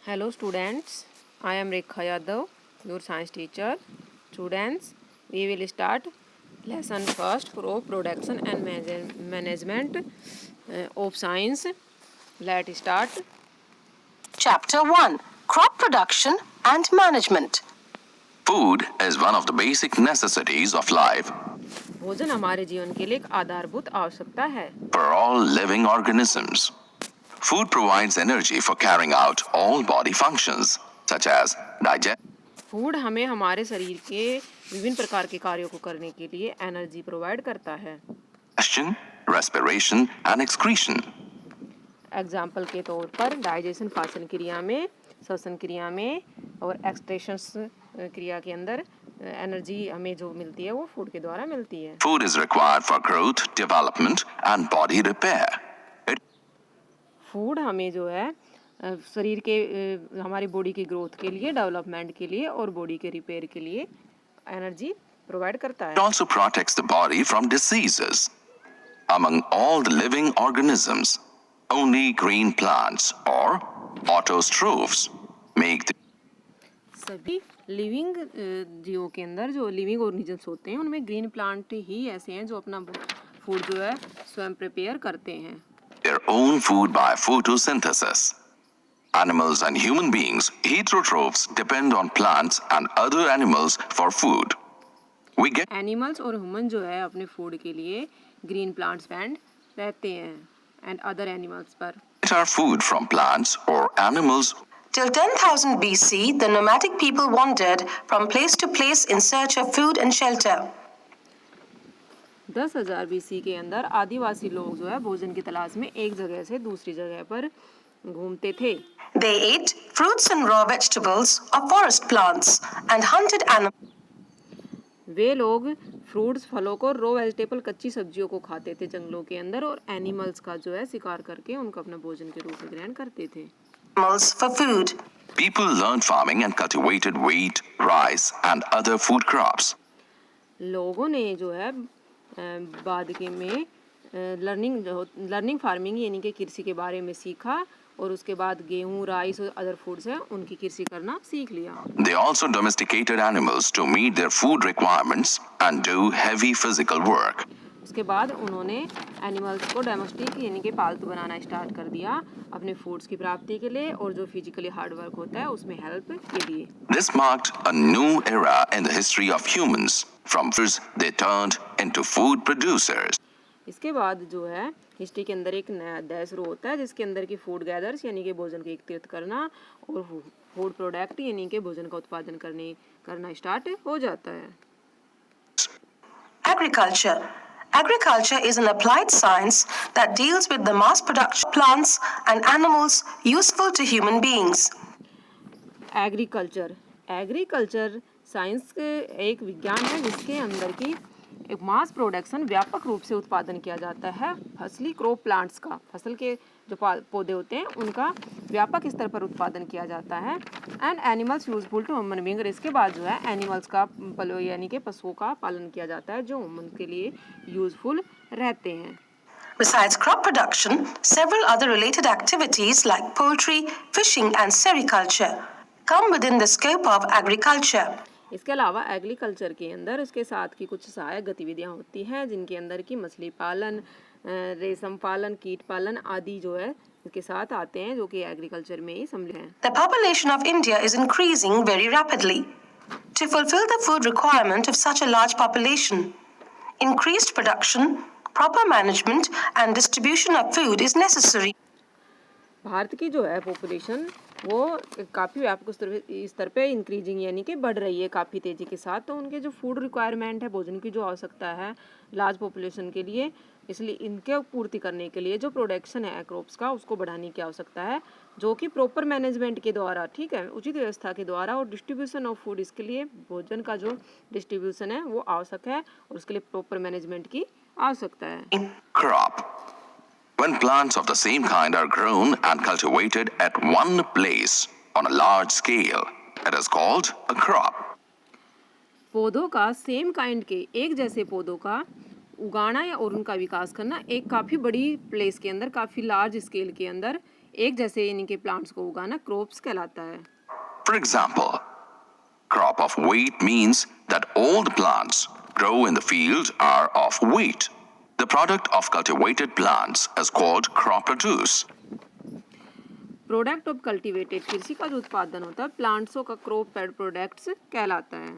Hello students, I am Rekha Yadav, your science teacher. Students, we will start lesson first, crop production and management of science. Let's start. Chapter 1 Crop Production and Management. Food is one of the basic necessities of life भोजन हमारे जीवन के लिए एक आधारभूत आवश्यकता है for all living organisms. Food provides energy for carrying out all body functions, such as digestion, food हमें हमारे शरीर के विभिन्न प्रकार के कार्यों को करने के लिए एनर्जी प्रोवाइड करता है respiration, and excretion. एग्जाम्पल के तौर पर डाइजेशन पाचन क्रिया में, श्वसन क्रिया में और एक्सट्रेशंस क्रिया के अंदर एनर्जी हमें जो मिलती है वो फूड के द्वारा मिलती है. Food is required for growth, development, and body repair. Food हमें जो है शरीर के हमारी बॉडी की ग्रोथ के लिए, डेवलपमेंट के लिए और बॉडी के रिपेयर के लिए एनर्जी प्रोवाइड करता है. It also protects the body from diseases. Among all the living organisms, only green plants or autotrophs make the सभी लिविंग जीवों के अंदर जो लिविंग ऑर्गेनिजम्स होते हैं उनमें ग्रीन प्लांट ही ऐसे हैं जो अपना फूड जो है स्वयं प्रिपेयर करते हैं. their own food by photosynthesis. Animals and human beings, heterotrophs, depend on plants and other animals for food. We get animals और ह्यूमन जो है अपने फूड के लिए ग्रीन प्लांट्स डिपेंड रहते हैं एंड अदर एनिमल्स पर. our food from plants or animals. Till 10,000 BC, the nomadic people wandered from place to place in search of food and shelter. 10,000 BC के अंदर आदिवासी लोग जो है भोजन की तलाश में एक जगह से दूसरी जगह पर घूमते थे. They ate fruits and raw vegetables of forest plants and hunted animals. वे लोग फ्रूट्स, फलों को, रो वेजिटेबल, कच्ची सब्जियों को खाते थे जंगलों के अंदर और एनिमल्स का जो है शिकार करके उनको अपना भोजन के रूप में ग्रहण करते थे. For food. People learned farming and cultivated wheat, rice, and other food crops. लोगों ने जो है बाद के में लर्निंग फार्मिंग यानी कि कृषि के बारे में सीखा और उसके बाद गेहूं, राइस और अदर फूड्स हैं उनकी कृषि करना सीख लिया. They also domesticated animals to meet their food requirements and do heavy physical work. उसके बाद उन्होंने एनिमल्स को डोमेस्टिक यानी कि पालतू बनाना स्टार्ट कर दिया अपने फूड्स की प्राप्ति के लिए और जो फिजिकली हार्ड वर्क होता है उसमें हेल्प के लिए. This marked a new era in the history of humans. From foods they turned into food producers. इसके बाद जो है हिस्ट्री के अंदर एक नया अध्याय शुरू होता है जिसके अंदर की फूड गैदर्स यानी कि भोजन को एकत्रित करना और फूड प्रोडक्ट यानी कि भोजन का उत्पादन करना स्टार्ट हो जाता है. Agriculture. Agriculture is an applied science that deals with the mass production of plants and animals useful to human beings. Agriculture science एक विज्ञान है जिसके अंदर की एक मास प्रोडक्शन व्यापक रूप से उत्पादन किया जाता है फसली क्रॉप प्लांट्स का, फसल के जो पौधे होते हैं उनका व्यापक स्तर पर उत्पादन किया जाता है. And animals useful to human being. इसके बाद जो है एनिमल्स का यानी कि पशुओं का पालन किया जाता है जो ह्यूमन के लिए यूजफुल रहते हैं. Besides crop production, several other related activities like poultry, fishing and sericulture come within the scope of agriculture. इसके अलावा एग्रीकल्चर के अंदर उसके साथ की कुछ सहायक गतिविधियां होती हैं जिनके अंदर की मछली पालन, रेशम पालन, कीट पालन आदि जो है इसके साथ आते हैं जो कि एग्रीकल्चर में ही सम्मिलित हैं. The population of India is increasing very rapidly. To fulfill the food requirement of such a large population, increased production, proper management and distribution of food is necessary. Bharat की जो है पॉपुलेशन वो काफ़ी व्यापक स्तर पे इंक्रीजिंग यानी कि बढ़ रही है काफ़ी तेज़ी के साथ. तो उनके जो फूड रिक्वायरमेंट है, भोजन की जो आवश्यकता है लार्ज पॉपुलेशन के लिए, इसलिए इनके पूर्ति करने के लिए जो प्रोडक्शन है क्रॉप्स का उसको बढ़ाने की आवश्यकता है जो कि प्रॉपर मैनेजमेंट के द्वारा, ठीक है, उचित व्यवस्था के द्वारा और डिस्ट्रीब्यूशन ऑफ फूड, इसके लिए भोजन का जो डिस्ट्रीब्यूशन है वो आवश्यक है और उसके लिए प्रॉपर मैनेजमेंट की आवश्यकता है. Crop. When plants of the same kind are grown and cultivated at one place on a large scale, it is called a crop. पौधों का सेम काइंड के एक जैसे पौधों का उगाना या और उनका विकास करना एक काफ़ी बड़ी प्लेस के अंदर, काफ़ी लार्ज स्केल के अंदर एक जैसे यानी कि प्लांट्स को उगाना क्रॉप्स कहलाता है। For example, crop of wheat means that all the plants grow in the field are of wheat. The product of cultivated plants is called crop produce. Product of cultivated कृषि का जो उत्पादन होता है प्लांट्सों का क्रॉप प्रोडक्ट्स कहलाता है।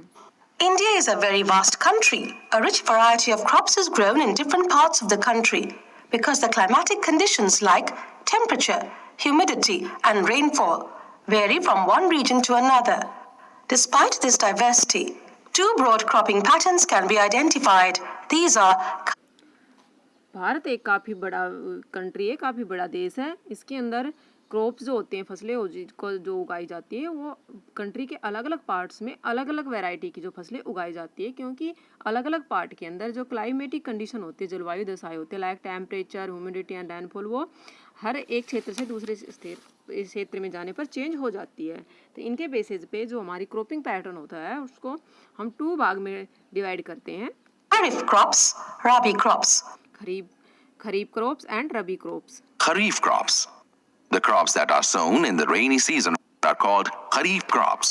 India is a very vast country. A rich variety of crops is grown in different parts of the country because the climatic conditions like temperature, humidity, and rainfall vary from one region to another. Despite this diversity, two broad cropping patterns can be identified. These are Bharat एक काफ़ी बड़ा country है, काफ़ी बड़ा देश है। इसके अंदर क्रॉप्स जो होते हैं, फसलें जो उगाई जाती है वो कंट्री के अलग अलग पार्ट्स में अलग अलग वैरायटी की जो फसलें उगाई जाती है, क्योंकि अलग अलग पार्ट के अंदर जो क्लाइमेटिक कंडीशन होती है, जलवायु दशाएं होती है, like temperature, humidity and rainfall, वो हर एक क्षेत्र से दूसरे क्षेत्र में जाने पर चेंज हो जाती है। तो इनके बेसिस पे जो हमारी क्रॉपिंग पैटर्न होता है उसको हम 2 भाग में डिवाइड करते हैं। Kharif crops, Rabi crops. Kharif crops and rabi crops. Kharif crops. The crops that are sown in the rainy season are called Kharif crops.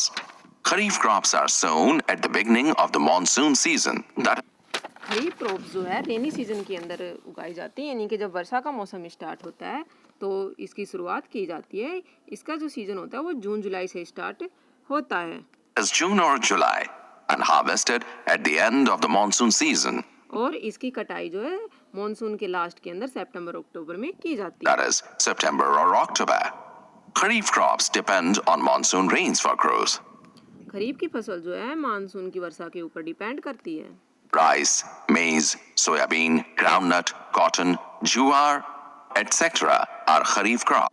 Kharif crops are sown at the beginning of the monsoon season. Kharif crops जो है rainy season के अंदर उगाई जाती है, यानी कि जब वर्षा का मौसम स्टार्ट होता है तो इसकी शुरुआत की जाती है। इसका जो सीजन होता है वो जून जुलाई से स्टार्ट होता है। Is June or July and harvested at the end of the monsoon season. और इसकी कटाई जो है मॉनसून के लास्ट के अंदर सितंबर अक्टूबर में की जाती है। That is September or October. Kharif crops depend on monsoon rains for growth. खरीफ की फसल जो है मानसून की वर्षा के ऊपर डिपेंड करती है। Rice, maize, soybean, groundnut, cotton, jowar, etc. are Kharif crops.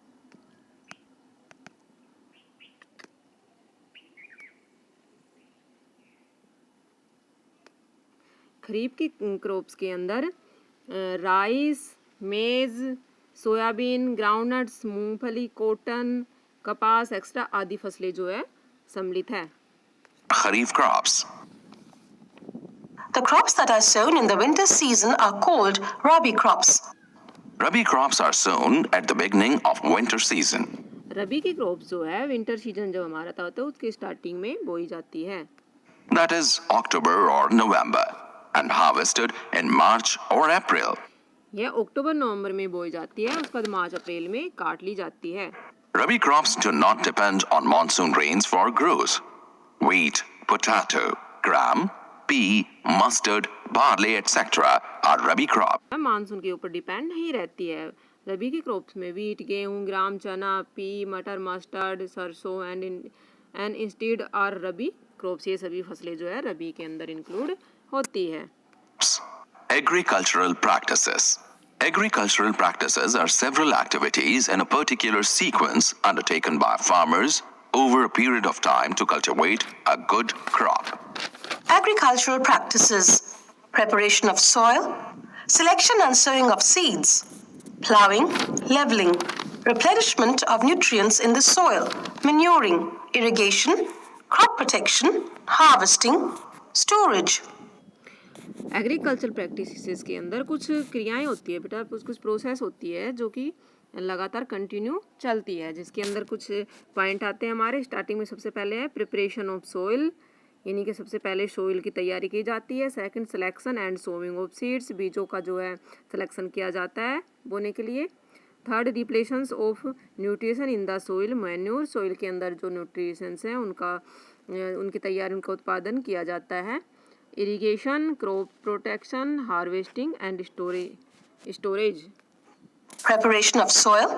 खरीफ की क्रॉप्स के अंदर राइस, मेज, सोयाबीन, ग्राउंडनट्स, मूंगफली, कॉटन, कपास एक्स्ट्रा आदि फसलें जो है सम्मिलित है। Kharif crops. The crops that are sown in the winter season are called Rabi crops. Rabi crops are sown at the beginning of winter season. रबी की क्रॉप्स जो है विंटर सीजन जब हमारा होता है उसके स्टार्टिंग में बोई जाती है। That is October or November and harvested in March or April. यह अक्टूबर नवंबर में बोई जाती है, उसके बाद मार्च अप्रैल में काट ली जाती है। Rabi crops do not depend on monsoon rains for growth. Wheat, potato, gram, pea, mustard, barley, etc. are Rabi crops. Monsoon के ऊपर डिपेंड नहीं रहती है। रबी की क्रॉप्स में वीट, गेहूं, ग्राम, चना, पी, मटर, मस्टर्ड, सरसों and instead are rabi crops. ये सभी फसलें जो है रबी के अंदर इंक्लूड होती है। Agricultural practices. Agricultural practices are several activities in a particular sequence undertaken by farmers over a period of time to cultivate a good crop. Agricultural practices: preparation of soil, selection and sowing of seeds, plowing, leveling, replenishment of nutrients in the soil, manuring, irrigation, crop protection, harvesting, storage. Agriculture practices के अंदर कुछ क्रियाएं होती है बेटा, कुछ process होती है जो कि लगातार कंटिन्यू चलती है, जिसके अंदर कुछ पॉइंट आते हैं हमारे। स्टार्टिंग में सबसे पहले है प्रिपरेशन ऑफ सोइल, यानी कि सबसे पहले सोइल की तैयारी की जाती है। Second, selection and sowing of seeds, बीजों का जो है सिलेक्शन किया जाता है बोने के लिए। Third, replenishments of nutrition in the soil, manure, soil के अंदर जो न्यूट्रिशंस हैं उनकी तैयारी, उनका उत्पादन किया जाता है। Irrigation, crop protection, harvesting and storage. Preparation of soil.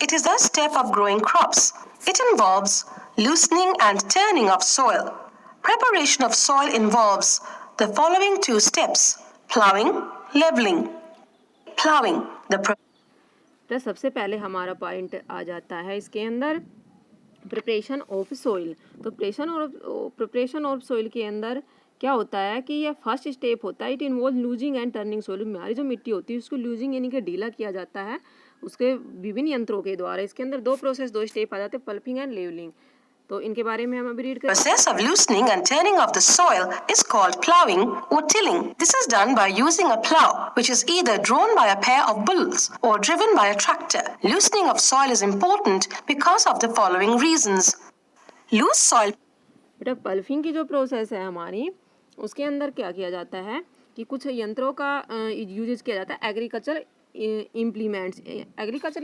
It is the step of growing crops. It involves loosening and turning of soil. Preparation of soil involves the following two steps: plowing, leveling. Plowing. तो सबसे पहले हमारा point आ जाता है इसके अंदर preparation of soil. तो preparation of soil के अंदर क्या होता है कि यह फर्स्ट स्टेप होता है। It involve losing and turning soil. हमारी जो मिट्टी होती है उसको लूजिंग यानी कि ढीला किया जाता है उसके विभिन्न यंत्रों के द्वारा। इसके अंदर दो स्टेप आ जाते हैं, पल्पिंग एंड लेवलिंग। तो इनके बारे में हम अभी रीड करें। Process of loosening and turning of the soil is called plowing or tilling. This is done by using a plow, which is either drawn by a pair of bulls or driven by a tractor. Loosening of soil is important because of the following reasons. Loose soil. बेटा पल्फिंग की जो process है हमारी, उसके अंदर क्या किया जाता है कि कुछ यंत्रों का यूजेस किया जाता है। एग्रीकल्चर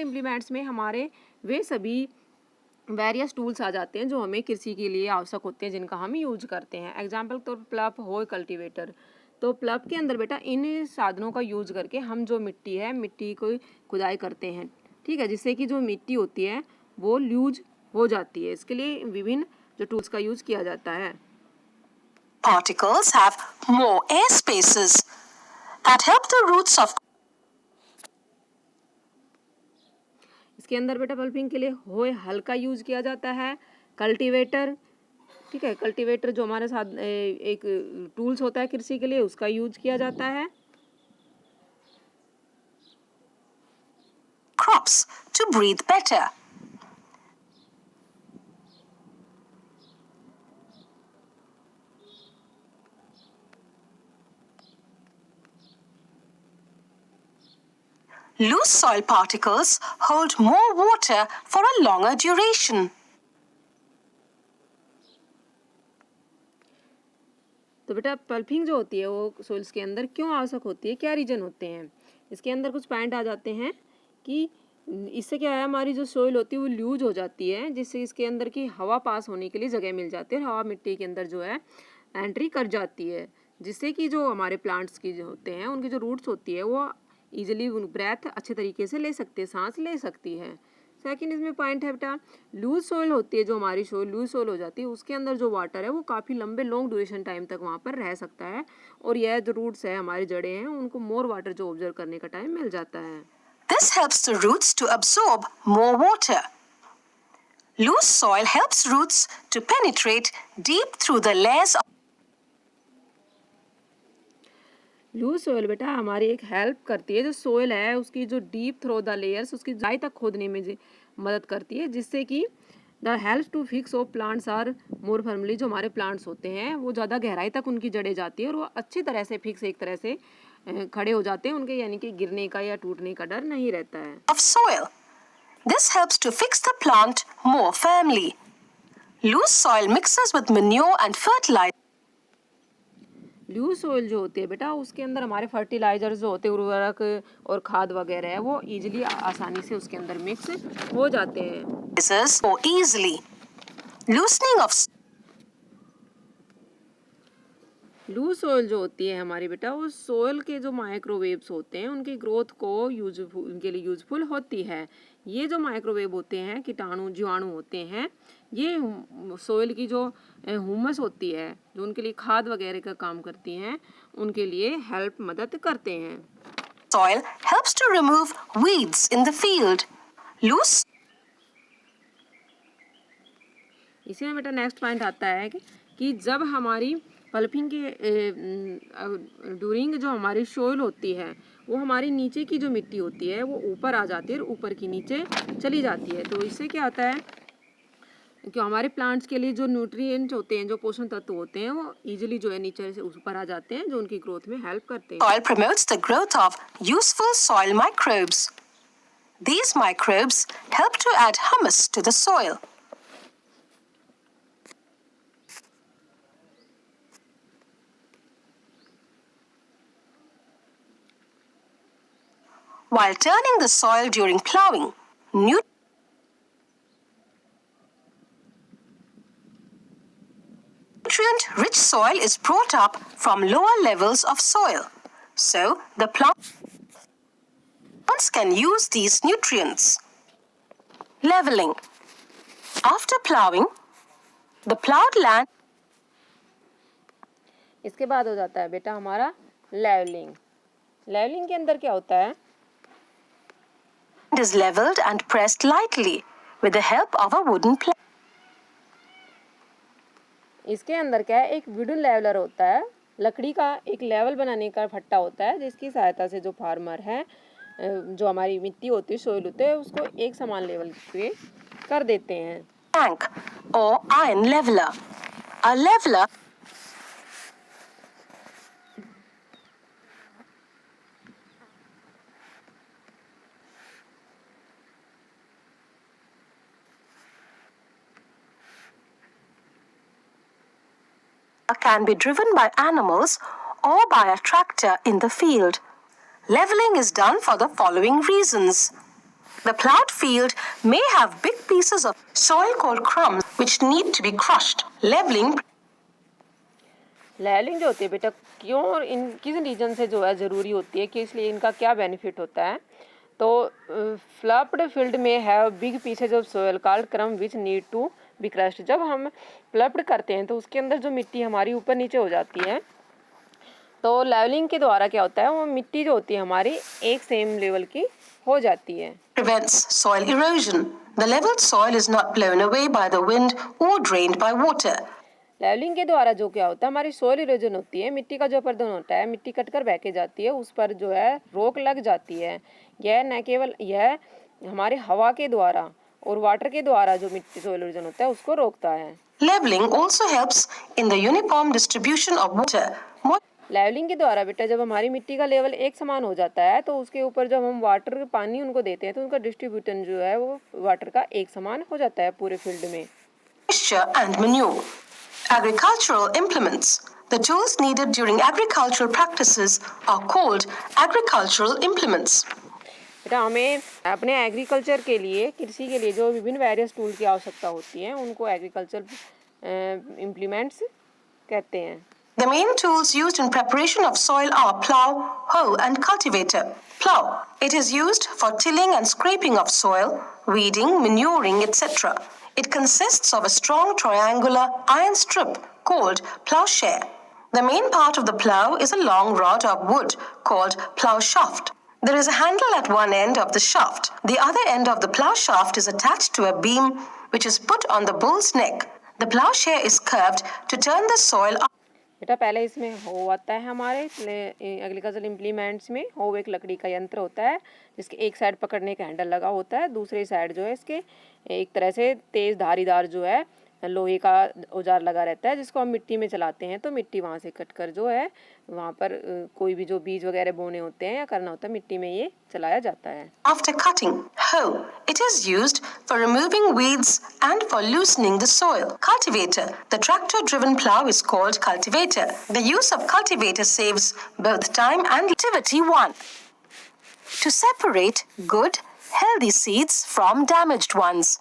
इम्प्लीमेंट्स में हमारे वे सभी वेरियस टूल्स आ जाते हैं जो हमें कृषि के लिए आवश्यक होते हैं, जिनका हम यूज करते हैं। एग्जाम्पल तो प्लप हो, कल्टीवेटर। तो प्लप के अंदर बेटा इन साधनों का यूज करके हम जो मिट्टी है, मिट्टी को खुदाई करते हैं, ठीक है, जिससे कि जो मिट्टी होती है वो लूज हो जाती है। इसके लिए विभिन्न जो टूल्स का यूज किया जाता है। Particles have more air spaces that help the roots of. इसके अंदर बेटा पल्पिंग के लिए होय हल का यूज किया जाता है। कल्टीवेटर, ठीक है, कल्टीवेटर जो हमारे साथ एक टूल्स होता है कृषि के लिए, उसका यूज किया जाता है। Crops to breathe better. Loose soil particles hold more water for a longer duration. तो बेटा पल्पिंग जो होती है वो सोइल्स के अंदर क्यों आवश्यक होती है, क्या रीजन होते हैं? इसके अंदर कुछ पॉइंट आ जाते हैं कि इससे क्या है, हमारी जो सोइल होती है वो लूज हो जाती है, जिससे इसके अंदर की हवा पास होने के लिए जगह मिल जाती है और हवा मिट्टी के अंदर जो है एंट्री कर जाती है, जिससे कि जो हमारे प्लांट्स की जो होते हैं उनकी जो रूट्स होती है वो ईजिली ब्रेथ अच्छे तरीके से ले सकते हैं, सांस ले सकती है। सेकंड इसमें पॉइंट है बेटा, लूज सोइल होती है, जो हमारी सोइल लूज सोइल हो जाती है, उसके अंदर जो वाटर है वो काफ़ी लंबे लॉन्ग ड्यूरेशन टाइम तक वहाँ पर रह सकता है, और यह जो रूट्स है, हमारी जड़ें हैं, उनको मोर वाटर जो ऑब्जर्व करने का टाइम मिल जाता है। This helps the roots to absorb more water. Loose soil helps roots to penetrate deep through the layers of. Loose soil बेटा हमारी एक हेल्प करती है, जो सोइल है उसकी जो डीप थ्रो द लेयर्स, उसकी गहराई तक खोदने में मदद करती है, जिससे कि the help to fix of plants are more firmly, जो हमारे प्लांट्स होते हैं वो ज़्यादा गहराई तक उनकी जड़ें जाती है और वो अच्छी तरह से फिक्स एक तरह से खड़े हो जाते हैं, उनके यानी कि गिरने का या टूटने का डर नहीं रहता है। Of soil. This helps to fix the plant more firmly. Loose soil mixes with manure and fertilizer. Loose soil जो होती है बेटा उसके अंदर हमारे फर्टिलाइजर्स जो होते हैं, उर्वरक और खाद वगैरह है, वो इजीली आसानी से उसके अंदर मिक्स हो जाते हैं। More easily. Loosening of. Loose soil जो होती है हमारी बेटा, वो सोइल के जो माइक्रोवेव्स होते हैं उनकी ग्रोथ को यूजफुल, उनके लिए यूजफुल होती है। ये जो माइक्रोवेव होते हैं, कीटाणु जीवाणु होते हैं, ये सोइल की जो ह्यूमस होती है, जो उनके लिए खाद वगैरह का काम करती हैं, उनके लिए हेल्प मदद करते हैं। Soil helps to remove weeds in the field. Loose. इसी में बेटा नेक्स्ट पॉइंट आता है कि जब हमारी पल्पिंग के ड्यूरिंग जो हमारी सोइल होती है, वो हमारी नीचे की जो मिट्टी होती है वो ऊपर आ जाती है और ऊपर की नीचे चली जाती है। तो इससे क्या होता है कि हमारे प्लांट्स के लिए जो न्यूट्रिएंट होते हैं, जो पोषण तत्व होते हैं, वो इजीली जो है नीचे से ऊपर आ जाते हैं, जो उनकी ग्रोथ में हेल्प करते हैं। Soil promotes the growth of useful soil microbes. These microbes help to add humus to the soil. While turning the soil during plowing, nutrient-rich soil is brought up from lower levels of soil, so the plants can use these nutrients. Leveling. After plowing, the plowed land. इसके बाद हो जाता है बेटा हमारा levelling. Levelling के अंदर क्या होता है? Is leveled and pressed lightly with the help of a wooden plank. इसके अंदर क्या है, एक वुडन लेवलर होता है, लकड़ी का एक लेवल बनाने का फट्टा होता है, जिसकी सहायता से जो फार्मर है, जो हमारी मिट्टी होती है, सोइल होते है, उसको एक समान लेवल पे कर देते हैं। tank or iron leveler. A leveler can be driven by animals or by a tractor in the field. Leveling is done for the following reasons. The plowed field may have big pieces of soil called crumbs which need to be crushed. Leveling levelling जो होती है बेटा क्यों और इन किस reason से जो है ज़रूरी होती है कि इसलिए इनका क्या बेनिफिट होता है। तो फ्लप्ड फील्ड में have big pieces of soil called crumb which need to be crushed. जब हम फ्लप्ड करते हैं तो उसके अंदर जो मिट्टी हमारी ऊपर नीचे हो जाती है, तो लेवलिंग के द्वारा क्या होता है, वो मिट्टी जो होती है हमारी एक सेम लेवल की हो जाती है। prevents soil erosion. The leveled soil is not blown away by the wind or drained by water. Levelling के द्वारा जो क्या होता है, हमारी सोइल इरोजन होती है, मिट्टी का जो अपरदन होता है, मिट्टी कटकर बह के जाती है, उस पर जो है रोक लग जाती है। यह न केवल यह हमारे हवा के द्वारा और वाटर के द्वारा जो मिट्टी सोइल इरोजन होता है उसको रोकता है। Leveling also helps in the uniform distribution of water. Levelling के द्वारा बेटा जब हमारी मिट्टी का लेवल एक समान हो जाता है, तो उसके ऊपर जब हम वाटर पानी उनको देते हैं तो उनका डिस्ट्रीब्यूशन जो है वो वाटर का एक समान हो जाता है पूरे फील्ड में। Moisture and manure. Agricultural implements. The tools needed during agricultural practices are called agricultural implements. बेटा हमें अपने एग्रीकल्चर के लिए, कृषि के लिए जो विभिन्न वेरियस टूल की आवश्यकता होती है उनको एग्रीकल्चर इम्प्लीमेंट्स कहते हैं। The main tools used in preparation of soil are plow, hoe and cultivator. Plow. It is used for tilling and scraping of soil, weeding, manuring, etc. It consists of a strong triangular iron strip called plowshare. The main part of the plow is a long rod of wood called plow shaft. There is a handle at one end of the shaft. The other end of the plow shaft is attached to a beam which is put on the bull's neck. The plowshare is curved to turn the soil up. बेटा पहले इसमें हो आता है हमारे agriculture implements में। हो एक लकड़ी का यंत्र होता है जिसके एक साइड पकड़ने का हैंडल लगा होता है, दूसरी साइड जो है इसके एक तरह से तेज़ धारीदार जो है लोहे का औजार लगा रहता है, जिसको हम मिट्टी में चलाते हैं तो मिट्टी वहाँ से कट कर जो है वहाँ पर कोई भी जो बीज वगैरह बोने होते हैं या करना होता है मिट्टी में ये चलाया जाता है। After cutting, hoe. It is used for removing weeds and for loosening the soil. Cultivator. The tractor-driven plow is called cultivator. The use of cultivator saves both time and activity. 1. To separate good, healthy seeds from damaged ones.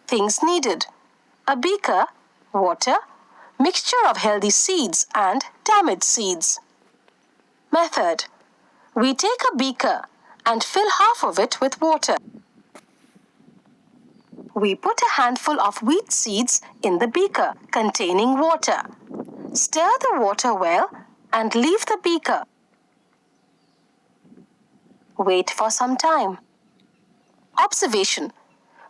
Things needed: a beaker, water, mixture of healthy seeds and damaged seeds. Method. We take a beaker and fill half of it with water. We put a handful of wheat seeds in the beaker containing water. Stir the water well and leave the beaker. Wait for some time. Observation.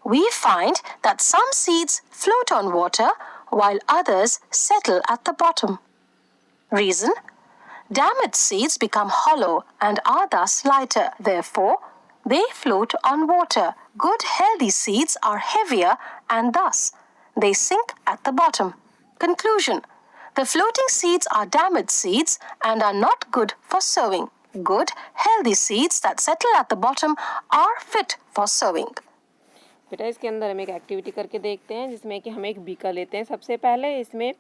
We find that some seeds float on water while others settle at the bottom. Reason: damaged seeds become hollow and are thus lighter. Therefore, they float on water. Good, healthy seeds are heavier and thus they sink at the bottom. Conclusion: the floating seeds are damaged seeds and are not good for sowing. Good, healthy seeds that settle at the bottom are fit for sowing. बेटा इसके अंदर हम एक activity करके देखते हैं जिसमें कि हम एक बीकर लेते हैं। सबसे पहले इसमें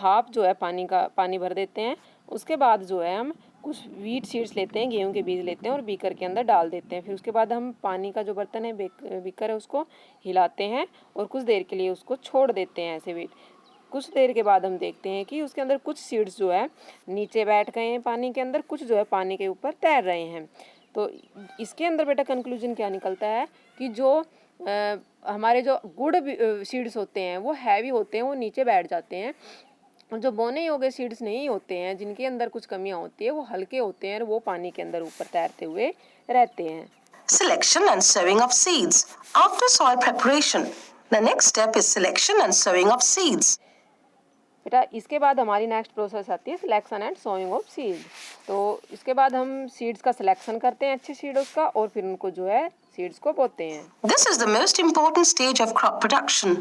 हाफ जो है पानी भर देते हैं। उसके बाद जो है हम कुछ वीट सीड्स लेते हैं, गेहूं के बीज लेते हैं और बीकर के अंदर डाल देते हैं। फिर उसके बाद हम पानी का जो बर्तन है बीकर है उसको हिलाते हैं और कुछ देर के लिए उसको छोड़ देते हैं ऐसे वीट। कुछ देर के बाद हम देखते हैं कि उसके अंदर कुछ सीड्स जो है नीचे बैठ गए हैं पानी के अंदर, कुछ जो है पानी के ऊपर तैर रहे हैं। तो इसके अंदर बेटा कंक्लूजन क्या निकलता है कि जो हमारे जो गुड सीड्स होते हैं वो हैवी होते हैं, वो नीचे बैठ जाते हैं, और जो बोने योग्य सीड्स नहीं होते हैं जिनके अंदर कुछ कमियां होती है वो हल्के होते हैं और वो पानी के अंदर ऊपर तैरते हुए रहते हैं। Selection and sowing of seeds. After soil preparation, the next step is selection and sowing of seeds. बेटा इसके बाद हमारी नेक्स्ट प्रोसेस आती है selection and sowing of seed. तो इसके बाद हम सीड्स का सिलेक्शन करते हैं अच्छे सीड्स का और फिर उनको जो है सीड्स को बोते हैं। This is the most important stage of crop production.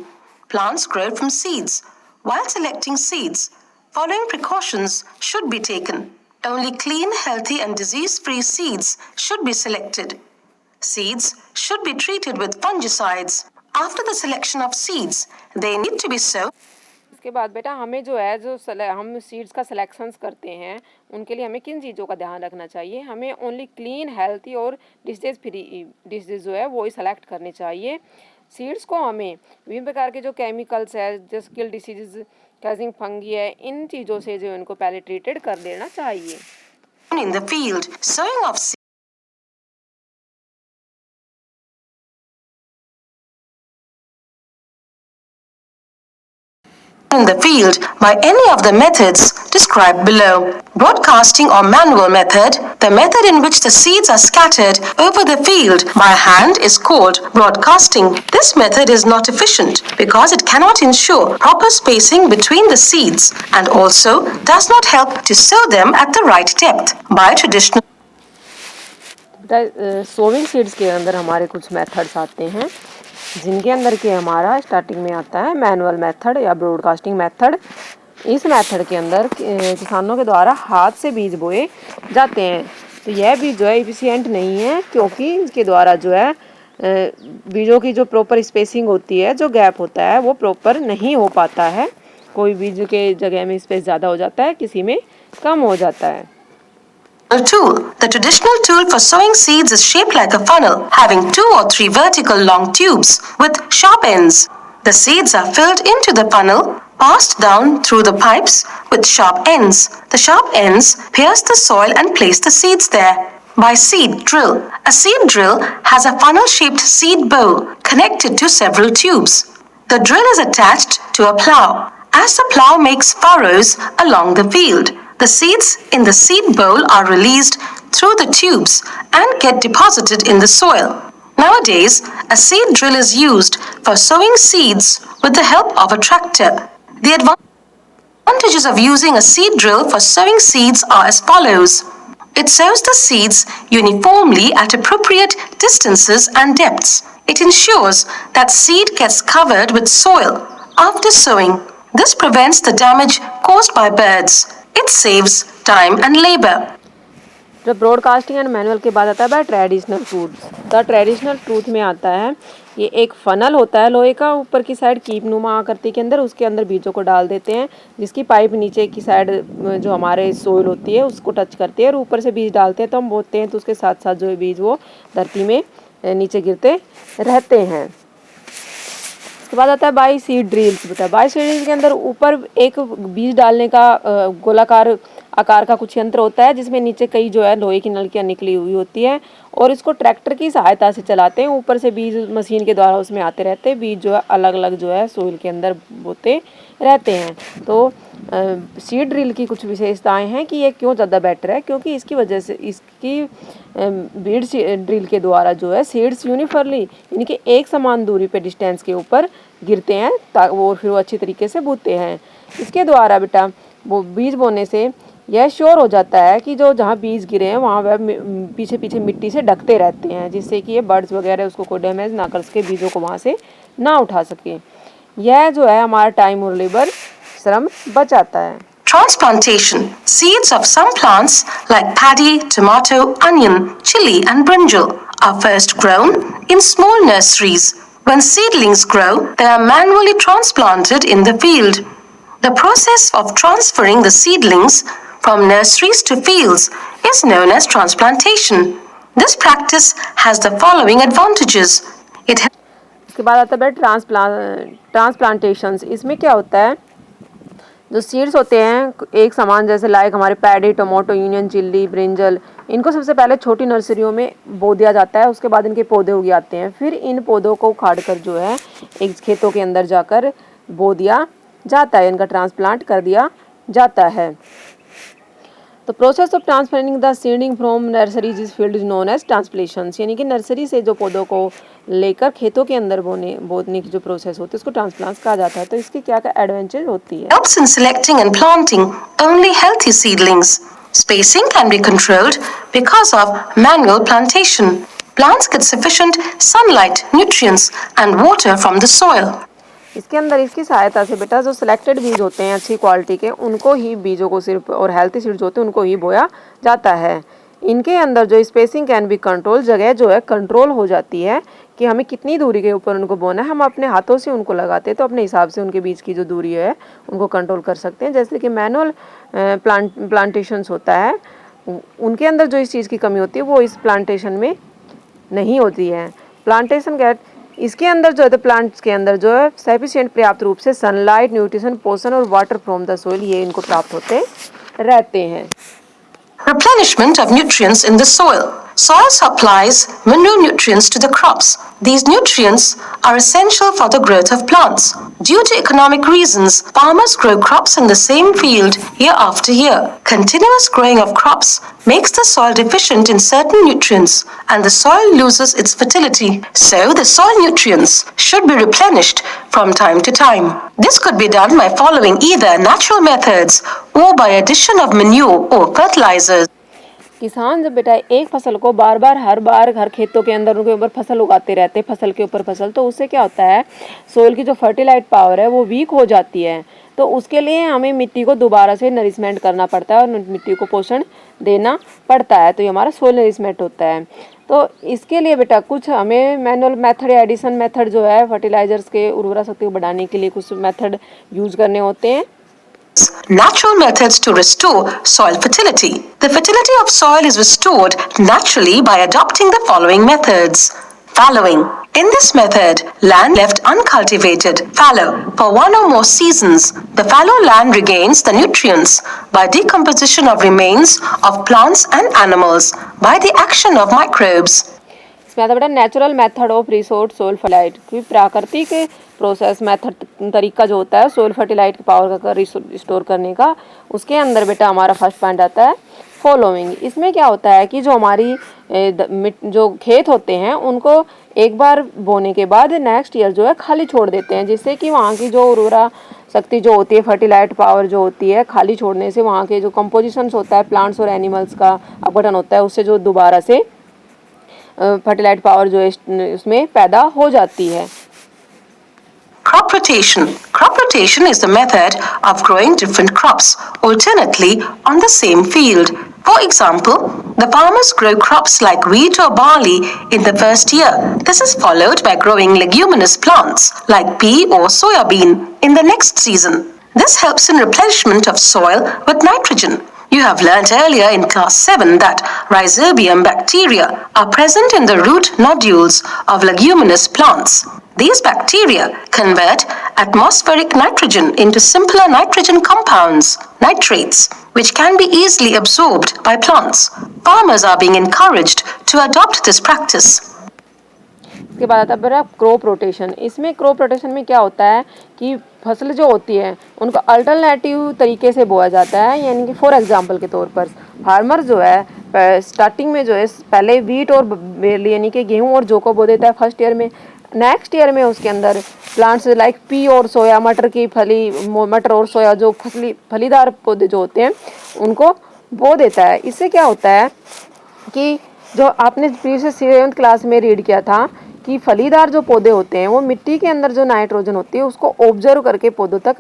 Plants grow from seeds. While selecting seeds, following precautions should be taken. Only clean, healthy and disease-free seeds should be selected. Seeds should be treated with fungicides. After the selection of seeds, they need to be sown. इसके बाद बेटा हमें जो है हम seeds का selections करते हैं उनके लिए हमें किन चीज़ों का ध्यान रखना चाहिए. हमें ओनली क्लीन, हेल्थी और डिसीज फ्री डिसीज जो है वो ही सेलेक्ट करने चाहिए. सीड्स को हमें विभिन्न प्रकार के जो केमिकल्स है, जैसे किल डिसीजेज, कैजिंग फंगी है, इन चीज़ों से जो इनको पहले ट्रीटेड कर देना चाहिए. In the field, sowing of in the field by any of the methods described below. Broadcasting or manual method, the method in which the seeds are scattered over the field by hand is called broadcasting. This method is not efficient because it cannot ensure proper spacing between the seeds and also does not help to sow them at the right depth. By traditional sowing seeds के अंदर हमारे कुछ methods आते हैं, जिनके अंदर के हमारा स्टार्टिंग में आता है मैनुअल मेथड या ब्रॉडकास्टिंग मेथड. इस मेथड के अंदर किसानों के द्वारा हाथ से बीज बोए जाते हैं. तो यह बीज जो है इफिशिएंट नहीं है, क्योंकि इसके द्वारा जो है बीजों की जो प्रॉपर स्पेसिंग होती है, जो गैप होता है वो प्रॉपर नहीं हो पाता है. कोई बीज के जगह में स्पेस ज़्यादा हो जाता है, किसी में कम हो जाता है. tool. The traditional tool for sowing seeds is shaped like a funnel, having 2 or 3 vertical long tubes with sharp ends. The seeds are filled into the funnel, passed down through the pipes with sharp ends. The sharp ends pierce the soil and place the seeds there. By seed drill. A seed drill has a funnel-shaped seed bowl connected to several tubes. The drill is attached to a plow. As the plow makes furrows along the field, the seeds in the seed bowl are released through the tubes and get deposited in the soil. Nowadays, a seed drill is used for sowing seeds with the help of a tractor. The advantages of using a seed drill for sowing seeds are as follows. It sows the seeds uniformly at appropriate distances and depths. It ensures that seed gets covered with soil after sowing. This prevents the damage caused by birds. It saves time and labor. जब broadcasting and manual के बाद आता है by traditional truths. The traditional truth में आता है, ये एक फनल होता है लोहे का, ऊपर की साइड कीप नुमा आकृति के अंदर, उसके अंदर बीजों को डाल देते हैं, जिसकी पाइप नीचे की साइड जो हमारे सोइल होती है उसको टच करती है और ऊपर से बीज डालते हैं. तो हम बोते हैं तो उसके साथ साथ जो बीज वो धरती में नीचे गिरते रहते हैं. उसके बाद आता है बाई सीड ड्रिल्स. बता बाई सीड ड्रिल के अंदर ऊपर एक बीज डालने का गोलाकार आकार का कुछ यंत्र होता है, जिसमें नीचे कई जो है लोहे की नलकियाँ निकली हुई होती है और इसको ट्रैक्टर की सहायता से चलाते हैं. ऊपर से बीज मशीन के द्वारा उसमें आते रहते हैं. बीज जो है अलग अलग जो है सोइल के अंदर बोते रहते हैं. तो सीड ड्रिल की कुछ विशेषताएं हैं कि ये क्यों ज़्यादा बेटर है, क्योंकि इसकी वजह से इसकी बीड ड्रिल के द्वारा जो है सीड्स यूनिफॉर्मली यानी कि एक समान दूरी पे डिस्टेंस के ऊपर गिरते हैं और फिर वो अच्छी तरीके से बोते हैं. इसके द्वारा बेटा वो बीज बोने से यह श्योर हो जाता है कि जो जहाँ बीज गिरे हैं वहाँ वह पीछे पीछे मिट्टी से ढकते रहते हैं, जिससे कि ये बर्ड्स वगैरह उसको कोई डैमेज ना कर सके, बीजों को वहाँ से ना उठा सके. यह जो है हमारा टाइम और लेबर श्रम बचाता है. Transplantation. Seeds of some plants like paddy, tomato, onion, chili and brinjal are first grown in small nurseries. When seedlings grow, they are manually transplanted in the field. The process of transferring the seedlings from nurseries to fields is known as transplantation. This practice has the following advantages. इसके बाद आता है ट्रांसप्लांटेशंस. इसमें क्या होता है, जो seeds होते हैं एक समान, जैसे लाइक हमारे paddy, tomato, union, chilli, brinjal, इनको सबसे पहले छोटी नर्सरियों में बो दिया जाता है. उसके बाद इनके पौधे उग आते हैं. फिर इन पौधों को उखाड़ कर जो है एक खेतों के अंदर जाकर बो दिया जाता है, इनका ट्रांसप्लांट कर दिया जाता है. तो process of transplanting the seedling from nurseries is field is known as transplantations. यानी कि नर्सरी से जो पौधों को लेकर खेतों के अंदर बोने की जो प्रोसेस होती है उसको ट्रांसप्लांट कहा जाता है. तो इसकी क्या क्या एडवांटेज होती है? Helps in selecting and planting only healthy seedlings. Spacing can be controlled because of manual plantation. Plants get sufficient sunlight, nutrients and water from the soil. इसके अंदर इसकी सहायता से बेटा जो सिलेक्टेड बीज होते हैं अच्छी क्वालिटी के, उनको ही बीजों को सिर्फ, और हेल्थी सीड्स होते हैं उनको ही बोया जाता है। इनके अंदर जो स्पेसिंग कैन बी कंट्रोल, जगह जो है कंट्रोल हो जाती है कि हमें कितनी दूरी के ऊपर उनको बोना है। हम अपने हाथों से उनको लगाते हैं तो अपने हिसाब से उनके बीच की जो दूरी है उनको कंट्रोल कर सकते हैं। जैसे कि मैनुअल प्लांटेशंस होता है, उनके अंदर जो इस चीज़ की कमी होती है वो इस प्लांटेशन में नहीं होती है। प्लांटेशन का इसके अंदर जो है, तो प्लांट्स के अंदर जो है सफिशिएंट पर्याप्त रूप से सनलाइट, न्यूट्रिशन, पोषण और वाटर फ्रॉम द सोइल, ये इनको प्राप्त होते रहते हैं। Replenishment of nutrients in the soil. Soil supplies mineral nutrients to the crops. These nutrients are essential for the growth of plants. Due to economic reasons, farmers grow crops in the same field year after year. Continuous growing of crops makes the soil deficient in certain nutrients and the soil loses its fertility. So the soil nutrients should be replenished from time to time. This could be done by following either natural methods or by addition of manure or fertilizers. किसान जब बेटा एक फसल को बार बार हर खेतों के अंदर उनके ऊपर फसल उगाते रहते हैं, फसल के ऊपर फसल, तो उससे क्या होता है, सोइल की जो फर्टिलाइट पावर है वो वीक हो जाती है। तो उसके लिए हमें मिट्टी को दोबारा से नरिशमेंट करना पड़ता है और मिट्टी को पोषण देना पड़ता है, तो ये हमारा सोइल नरिशमेंट होता है। तो इसके लिए बेटा कुछ हमें मैनुअल मेथड या एडिशन मेथड जो है फर्टिलाइजर्स के उर्वरा शक्ति को बढ़ाने के लिए कुछ मेथड यूज करने होते हैं। Natural methods to restore soil fertility. The fertility of soil is restored naturally by adopting the following methods. Fallowing. In this method, land left uncultivated, fallow, for one or more seasons. The fallow land regains the nutrients by decomposition of remains of plants and animals, by the action of microbes. इसमें आता बेटा natural method of resource soil फर्टिलाइट, क्योंकि प्राकृतिक process method तरीका जो होता है soil फर्टिलाइट की पावर का रिस्टोर करने का, उसके अंदर बेटा हमारा फर्स्ट पॉइंट आता है फॉलोइंग। इसमें क्या होता है कि जो हमारी जो खेत होते हैं उनको एक बार बोने के बाद नेक्स्ट ईयर जो है खाली छोड़ देते हैं, जिससे कि वहाँ की जो उर्वरा शक्ति जो होती है, फर्टिलाइट पावर जो होती है, खाली छोड़ने से वहाँ के जो कंपोजिशंस होता है प्लांट्स और एनिमल्स का अपघटन होता है, उससे जो दोबारा से फर्टिलाइट पावर जो है उसमें पैदा हो जाती है। Crop rotation. Crop rotation is the method of growing different crops alternately on the same field. For example, the farmers grow crops like wheat or barley in the first year. This is followed by growing leguminous plants like pea or soya bean in the next season. This helps in replenishment of soil with nitrogen. You have learnt earlier in class 7 that rhizobium bacteria are present in the root nodules of leguminous plants. These bacteria convert atmospheric nitrogen into simpler nitrogen compounds, nitrates, which can be easily absorbed by plants. Farmers are being encouraged to adopt this practice. इसके बाद आता है मेरा crop rotation. इसमें crop rotation में क्या होता है कि फसल जो होती है उनको अल्टरनेटिव तरीके से बोया जाता है, यानी कि फॉर एग्जांपल के तौर पर फार्मर जो है स्टार्टिंग में जो है पहले वीट और बेरली यानी कि गेहूं और जौ को बो देता है फर्स्ट ईयर में। नेक्स्ट ईयर में उसके अंदर प्लांट्स लाइक पी और सोया, मटर और सोया जो फलीदार पौधे जो होते हैं उनको बो देता है। इससे क्या होता है कि जो आपने प्रीवियस 7th क्लास में रीड किया था कि फलीदार जो पौधे होते हैं वो मिट्टी के अंदर जो नाइट्रोजन होती है उसको ऑब्जर्व करके पौधों तक,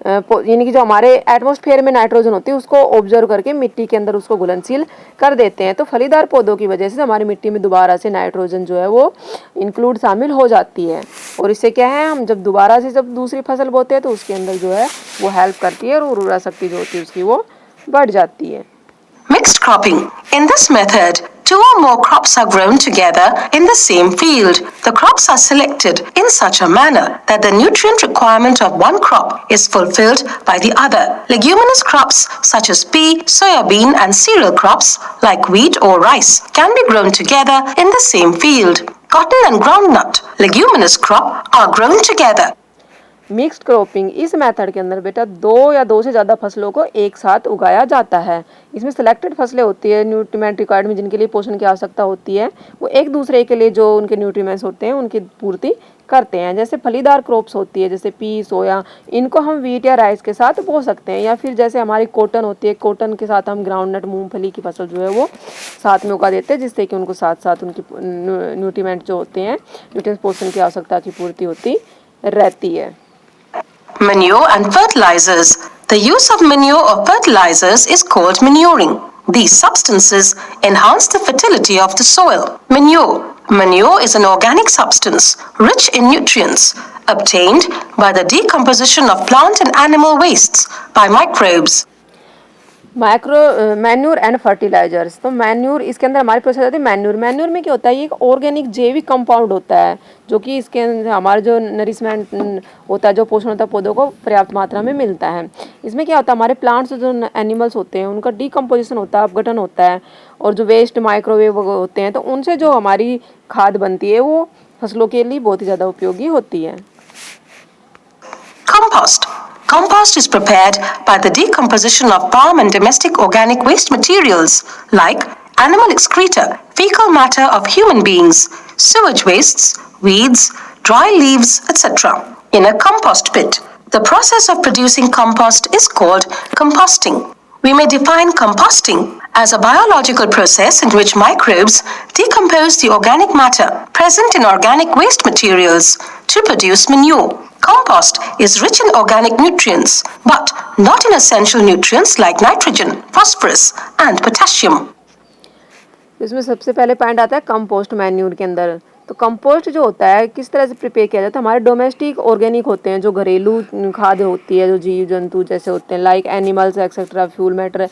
यानी कि जो हमारे एटमॉस्फेयर में नाइट्रोजन होती है उसको ऑब्जर्व करके मिट्टी के अंदर उसको घुलनशील कर देते हैं। तो फलीदार पौधों की वजह से हमारी मिट्टी में दोबारा से नाइट्रोजन जो है वो इंक्लूड शामिल हो जाती है, और इससे क्या है हम जब दोबारा से जब दूसरी फसल बोते हैं तो उसके अंदर जो है वो हेल्प करती है और उर्वरा शक्ति जो होती है उसकी वो बढ़ जाती है। Mixed cropping. In this method, 2 or more crops are grown together in the same field. The crops are selected in such a manner that the nutrient requirement of one crop is fulfilled by the other. Leguminous crops such as pea, soybean and cereal crops like wheat or rice can be grown together in the same field. Cotton and groundnut, leguminous crop, are grown together. Mixed cropping, इस method के अंदर बेटा 2 या 2 से ज़्यादा फसलों को एक साथ उगाया जाता है। इसमें सिलेक्टेड फसलें होती है न्यूट्रिएंट रिक्वायरमेंट जिनके लिए पोषण की आवश्यकता होती है, वो एक दूसरे के लिए जो उनके न्यूट्रिएंट्स होते हैं उनकी पूर्ति करते हैं। जैसे फलीदार क्रॉप्स होती है जैसे पी, सोया, इनको हम वीट या राइस के साथ बो सकते हैं, या फिर जैसे हमारी कॉटन होती है, कॉटन के साथ हम ग्राउंडनट मूंगफली की फसल जो है वो साथ में उगा देते हैं, जिससे कि उनको साथ साथ उनकी न्यूट्रिएंट जो होते हैं न्यूट्रिएंट्स पोषण की आवश्यकता की पूर्ति होती रहती है। Manure and fertilizers. The use of manure or fertilizers is called manuring. These substances enhance the fertility of the soil. Manure. Manure is an organic substance rich in nutrients obtained by the decomposition of plant and animal wastes by microbes. Manure and fertilizers. तो manure, इसके अंदर हमारी process आती है manure. Manure में क्या होता है, ये एक ऑर्गेनिक जैविक कंपाउंड होता है जो कि इसके अंदर हमारा जो नरिशमेंट होता है, जो पोषण होता है पौधों को पर्याप्त मात्रा में मिलता है। इसमें क्या होता है, हमारे प्लांट्स जो एनिमल्स होते हैं उनका डीकम्पोजिशन होता है, अपघटन होता है, और जो वेस्ट माइक्रोवेव होते हैं तो उनसे जो हमारी खाद बनती है वो फसलों के लिए बहुत ही ज़्यादा उपयोगी होती है। Compost. Compost is prepared by the decomposition of farm and domestic organic waste materials like animal excreta, fecal matter of human beings, sewage wastes, weeds, dry leaves, etc. in a compost pit. The process of producing compost is called composting. We may define composting as a biological process in which microbes decompose the organic matter present in organic waste materials to produce manure. Compost is rich in organic nutrients, but not in essential nutrients like nitrogen, phosphorus, and potassium. इसमें सबसे पहले point आता है compost manure के अंदर। तो compost जो होता है किस तरह से प्रिपेयर किया जाता है, हमारे डोमेस्टिक ऑर्गेनिक होते हैं, जो घरेलू खाद होती है, जो जीव जंतु जैसे होते हैं like animals etcetera, fuel matter,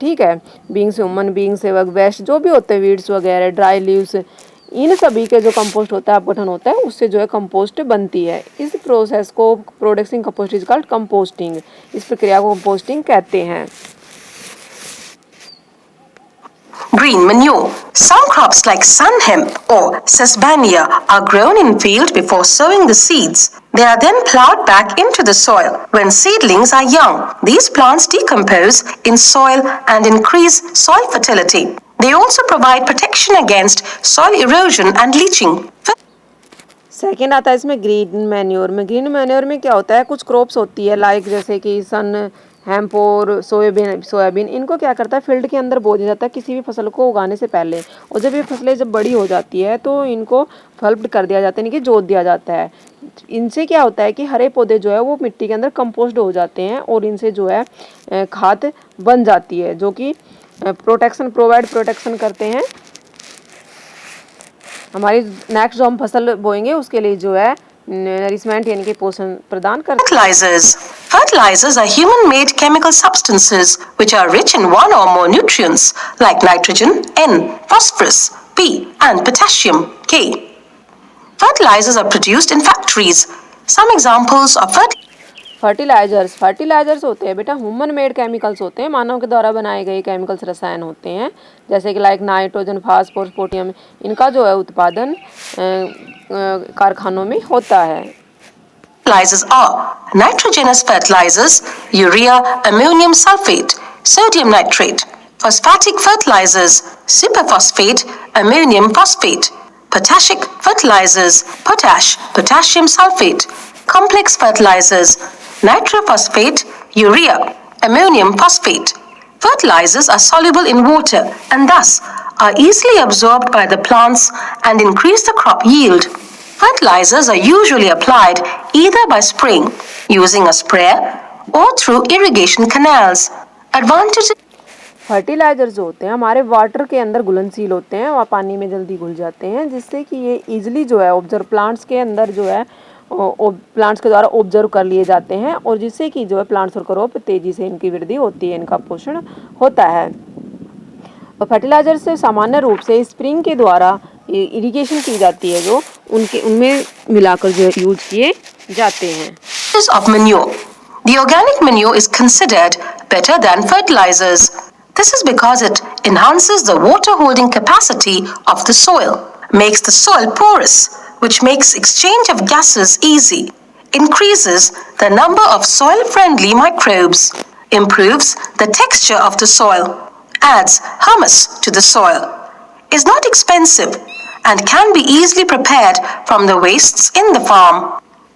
ठीक है, बींग्स ह्यूमन बींग्स, वेस्ट जो भी होते हैं, वीड्स वगैरह, ड्राई लीव्स, इन सभी के जो कंपोस्ट होता है, अपघटन होता है, उससे जो है कंपोस्ट बनती है। इस प्रोसेस को production compost is called composting. इस प्रक्रिया को कंपोस्टिंग कहते हैं। Green manure. Some crops like sun hemp or sesbania are grown in field before sowing the seeds. They are then plowed back into the soil when seedlings are young. These plants decompose in soil and increase soil fertility. They also provide protection against soil erosion and leaching. Second आता है इसमें green manure में। Green manure में क्या होता है, कुछ crops होती है लाइक जैसे कि सन हेम्प और सोयाबीन, इनको क्या करता है फील्ड के अंदर बो दिया जाता है किसी भी फसल को उगाने से पहले, और जब ये फसलें जब बड़ी हो जाती है तो इनको फल्प्ड कर दिया जाता है, यानी कि जोत दिया जाता है। इनसे क्या होता है कि हरे पौधे जो है वो मिट्टी के अंदर कंपोस्ट हो जाते हैं और इनसे जो है खाद बन जाती है, जो कि प्रोटेक्शन करते हैं। हमारी नेक्स्ट जो हम फसल बोएंगे उसके लिए जो है नरिशमेंट यानी कि पोषण प्रदान करते हैं। Fertilizers. Fertilizers are human-made chemical substances which are rich in one or more nutrients like nitrogen, N, phosphorus, P, and potassium, K. Fertilizers are produced in factories. Some examples of fertilizers होते हैं बेटा human made chemicals होते हैं, मानव के द्वारा बनाए गए chemicals रसायन होते हैं, जैसे कि लाइक नाइट्रोजन, फास्फोरस, पोटेशियम, इनका जो है उत्पादन कारखानों में होता है। Fertilizers are nitrogenous fertilizers, urea, ammonium sulfate, sodium nitrate, phosphatic fertilizers, superphosphate, ammonium phosphate, potassic fertilizers, potash, potassium sulfate, complex fertilizers, nitrophosphate, urea, ammonium phosphate. Fertilizers are soluble in water and thus are easily absorbed by the plants and increase the crop yield. Fertilizers are usually applied either by spraying, using a sprayer, or through irrigation canals. Advantages. Fertilizer जो होते हैं हमारे water के अंदर घुलनशील होते हैं और पानी में जल्दी घुल जाते हैं, जिससे कि ये इजीली जो है ऑब्जर्व प्लांट्स के अंदर जो है प्लांट्स के द्वारा ऑब्जर्व कर लिए जाते हैं, और जिससे कि जो है प्लांट्स और क्रॉप तेजी से इनकी वृद्धि होती है, इनका पोषण होता है। और फर्टिलाइजर से सामान्य रूप से स्प्रिंग के द्वारा इरिगेशन की जाती है, जो उनमें मिलाकर जो यूज किए जाते हैं। Of manure. The organic manure is considered better than fertilizers. This is because it enhances the water-holding capacity of the soil, makes the soil porous, which makes exchange of gases easy, increases the number of soil-friendly microbes, improves the texture of the soil, adds humus to the soil, is not expensive, and can be easily prepared from the wastes in the farm,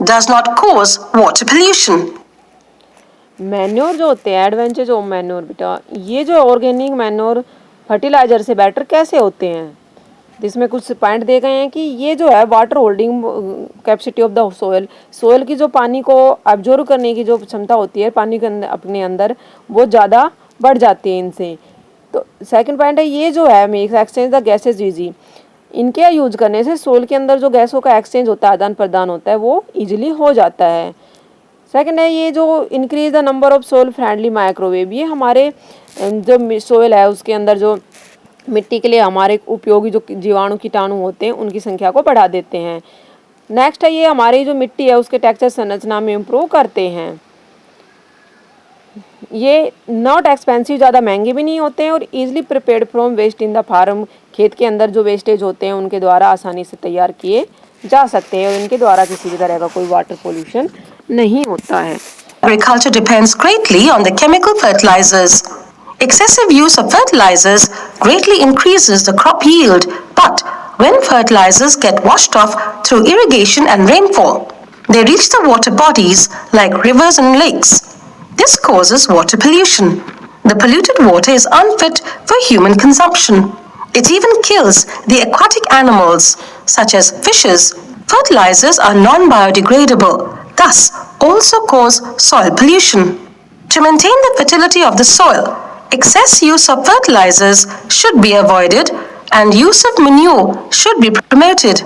does not cause water pollution. Manure जो होते हैं advantage of manure बेटा, ये जो organic manure fertiliser से better कैसे होते हैं? जिसमें कुछ पॉइंट दिए गए हैं कि ये जो है water holding capacity of the soil, soil की जो पानी को एब्जॉर्ब करने की जो क्षमता होती है पानी के अंदर अपने अंदर, वो ज़्यादा बढ़ जाती है इनसे। तो सेकंड पॉइंट है ये जो है makes exchange the gases easy, इनके यूज करने से सोल के अंदर जो गैसों का एक्सचेंज होता है, आदान प्रदान होता है, वो इजीली हो जाता है। सेकंड है ये जो increase the number of soil friendly microwave, ये हमारे जो सोयल है उसके अंदर जो मिट्टी के लिए हमारे उपयोगी जो जीवाणु कीटाणु होते हैं उनकी संख्या को बढ़ा देते हैं। नेक्स्ट है ये हमारी जो मिट्टी है उसके टेक्सचर संरचना में इम्प्रूव करते हैं। ये नॉट एक्सपेंसिव, ज़्यादा महंगे भी नहीं होते हैं और easily prepared from waste in the farm, खेत के अंदर जो वेस्टेज होते हैं उनके द्वारा आसानी से तैयार किए जा सकते हैं और इनके द्वारा किसी भी तरह का कोई वाटर पोल्यूशन नहीं होता है। Agriculture depends greatly on the chemical fertilizers. Excessive use of fertilizers greatly increases the crop yield, but when fertilizers get washed off through irrigation and rainfall, they reach the water bodies like rivers and lakes. This causes water pollution. The polluted water is unfit for human consumption. It even kills the aquatic animals, such as fishes. Fertilizers are non-biodegradable, thus also cause soil pollution. To maintain the fertility of the soil, excess use of fertilizers should be avoided and use of manure should be promoted.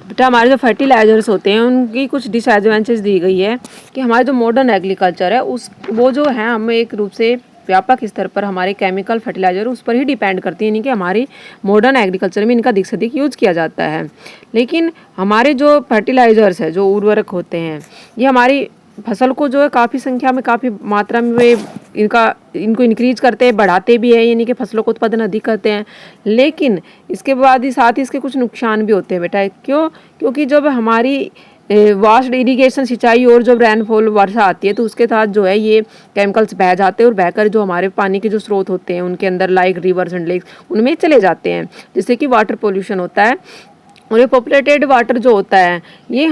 बेटा हमारे जो fertilisers होते हैं उनकी कुछ disadvantage दी गई है कि हमारे जो मॉडर्न एग्रीकल्चर है उस वो जो है हमें एक रूप से व्यापक स्तर पर हमारे केमिकल फर्टिलाइजर उस पर ही डिपेंड करती है, यानी कि हमारी मॉडर्न एग्रीकल्चर में इनका अधिक से अधिक यूज़ किया जाता है। लेकिन हमारे जो फर्टिलाइजर्स है, जो उर्वरक होते हैं, ये हमारी फसल को जो है काफ़ी संख्या में, काफ़ी मात्रा में वे इनको इंक्रीज करते हैं, बढ़ाते भी हैं, यानी कि फसलों का उत्पादन अधिक करते हैं। लेकिन इसके बाद ही साथ ही इसके कुछ नुकसान भी होते हैं बेटा। क्यों? क्योंकि जब हमारी वास्ट इरिगेशन सिंचाई और जब रेनफॉल वर्षा आती है तो उसके साथ जो है ये केमिकल्स बह जाते हैं और बहकर जो हमारे पानी के जो स्रोत होते हैं उनके अंदर लाइक रिवर्स एंड लेक्स उनमें चले जाते हैं, जिससे कि वाटर पोल्यूशन होता है। और ये पॉपुलेटेड वाटर जो होता है ये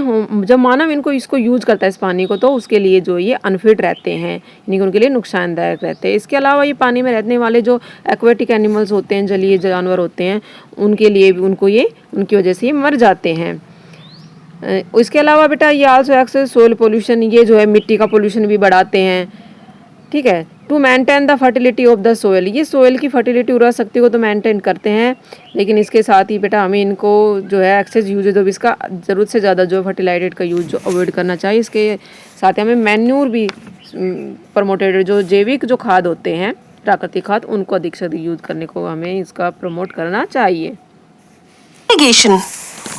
जब मानव इसको यूज़ करता है इस पानी को, तो उसके लिए जो ये अनफिट रहते हैं, यानी कि उनके लिए नुकसानदायक रहते हैं। इसके अलावा ये पानी में रहने वाले जो एक्वेटिक एनिमल्स होते हैं, जलीय जानवर होते हैं, उनके लिए भी उनकी वजह से ये मर जाते हैं। इसके अलावा बेटा ये आल्सो एक्सेस सोयल पोल्यूशन, ये जो है मिट्टी का पोल्यूशन भी बढ़ाते हैं। ठीक है। To maintain the fertility of the soil, ये सोयल की फर्टिलिटी उर्वरा शक्ति को तो मेंटेन करते हैं, लेकिन इसके साथ ही बेटा हमें इनको जो है एक्सेस यूजेज ऑफ इसका ज़रूरत से ज़्यादा जो फर्टिलाइजेड का यूज जो अवॉइड करना चाहिए। इसके साथ ही हमें मैन्यूर भी प्रमोटेड, जो जैविक जो खाद होते हैं, प्राकृतिक खाद, उनको अधिक से अधिक यूज करने को हमें इसका प्रमोट करना चाहिए। Irrigation.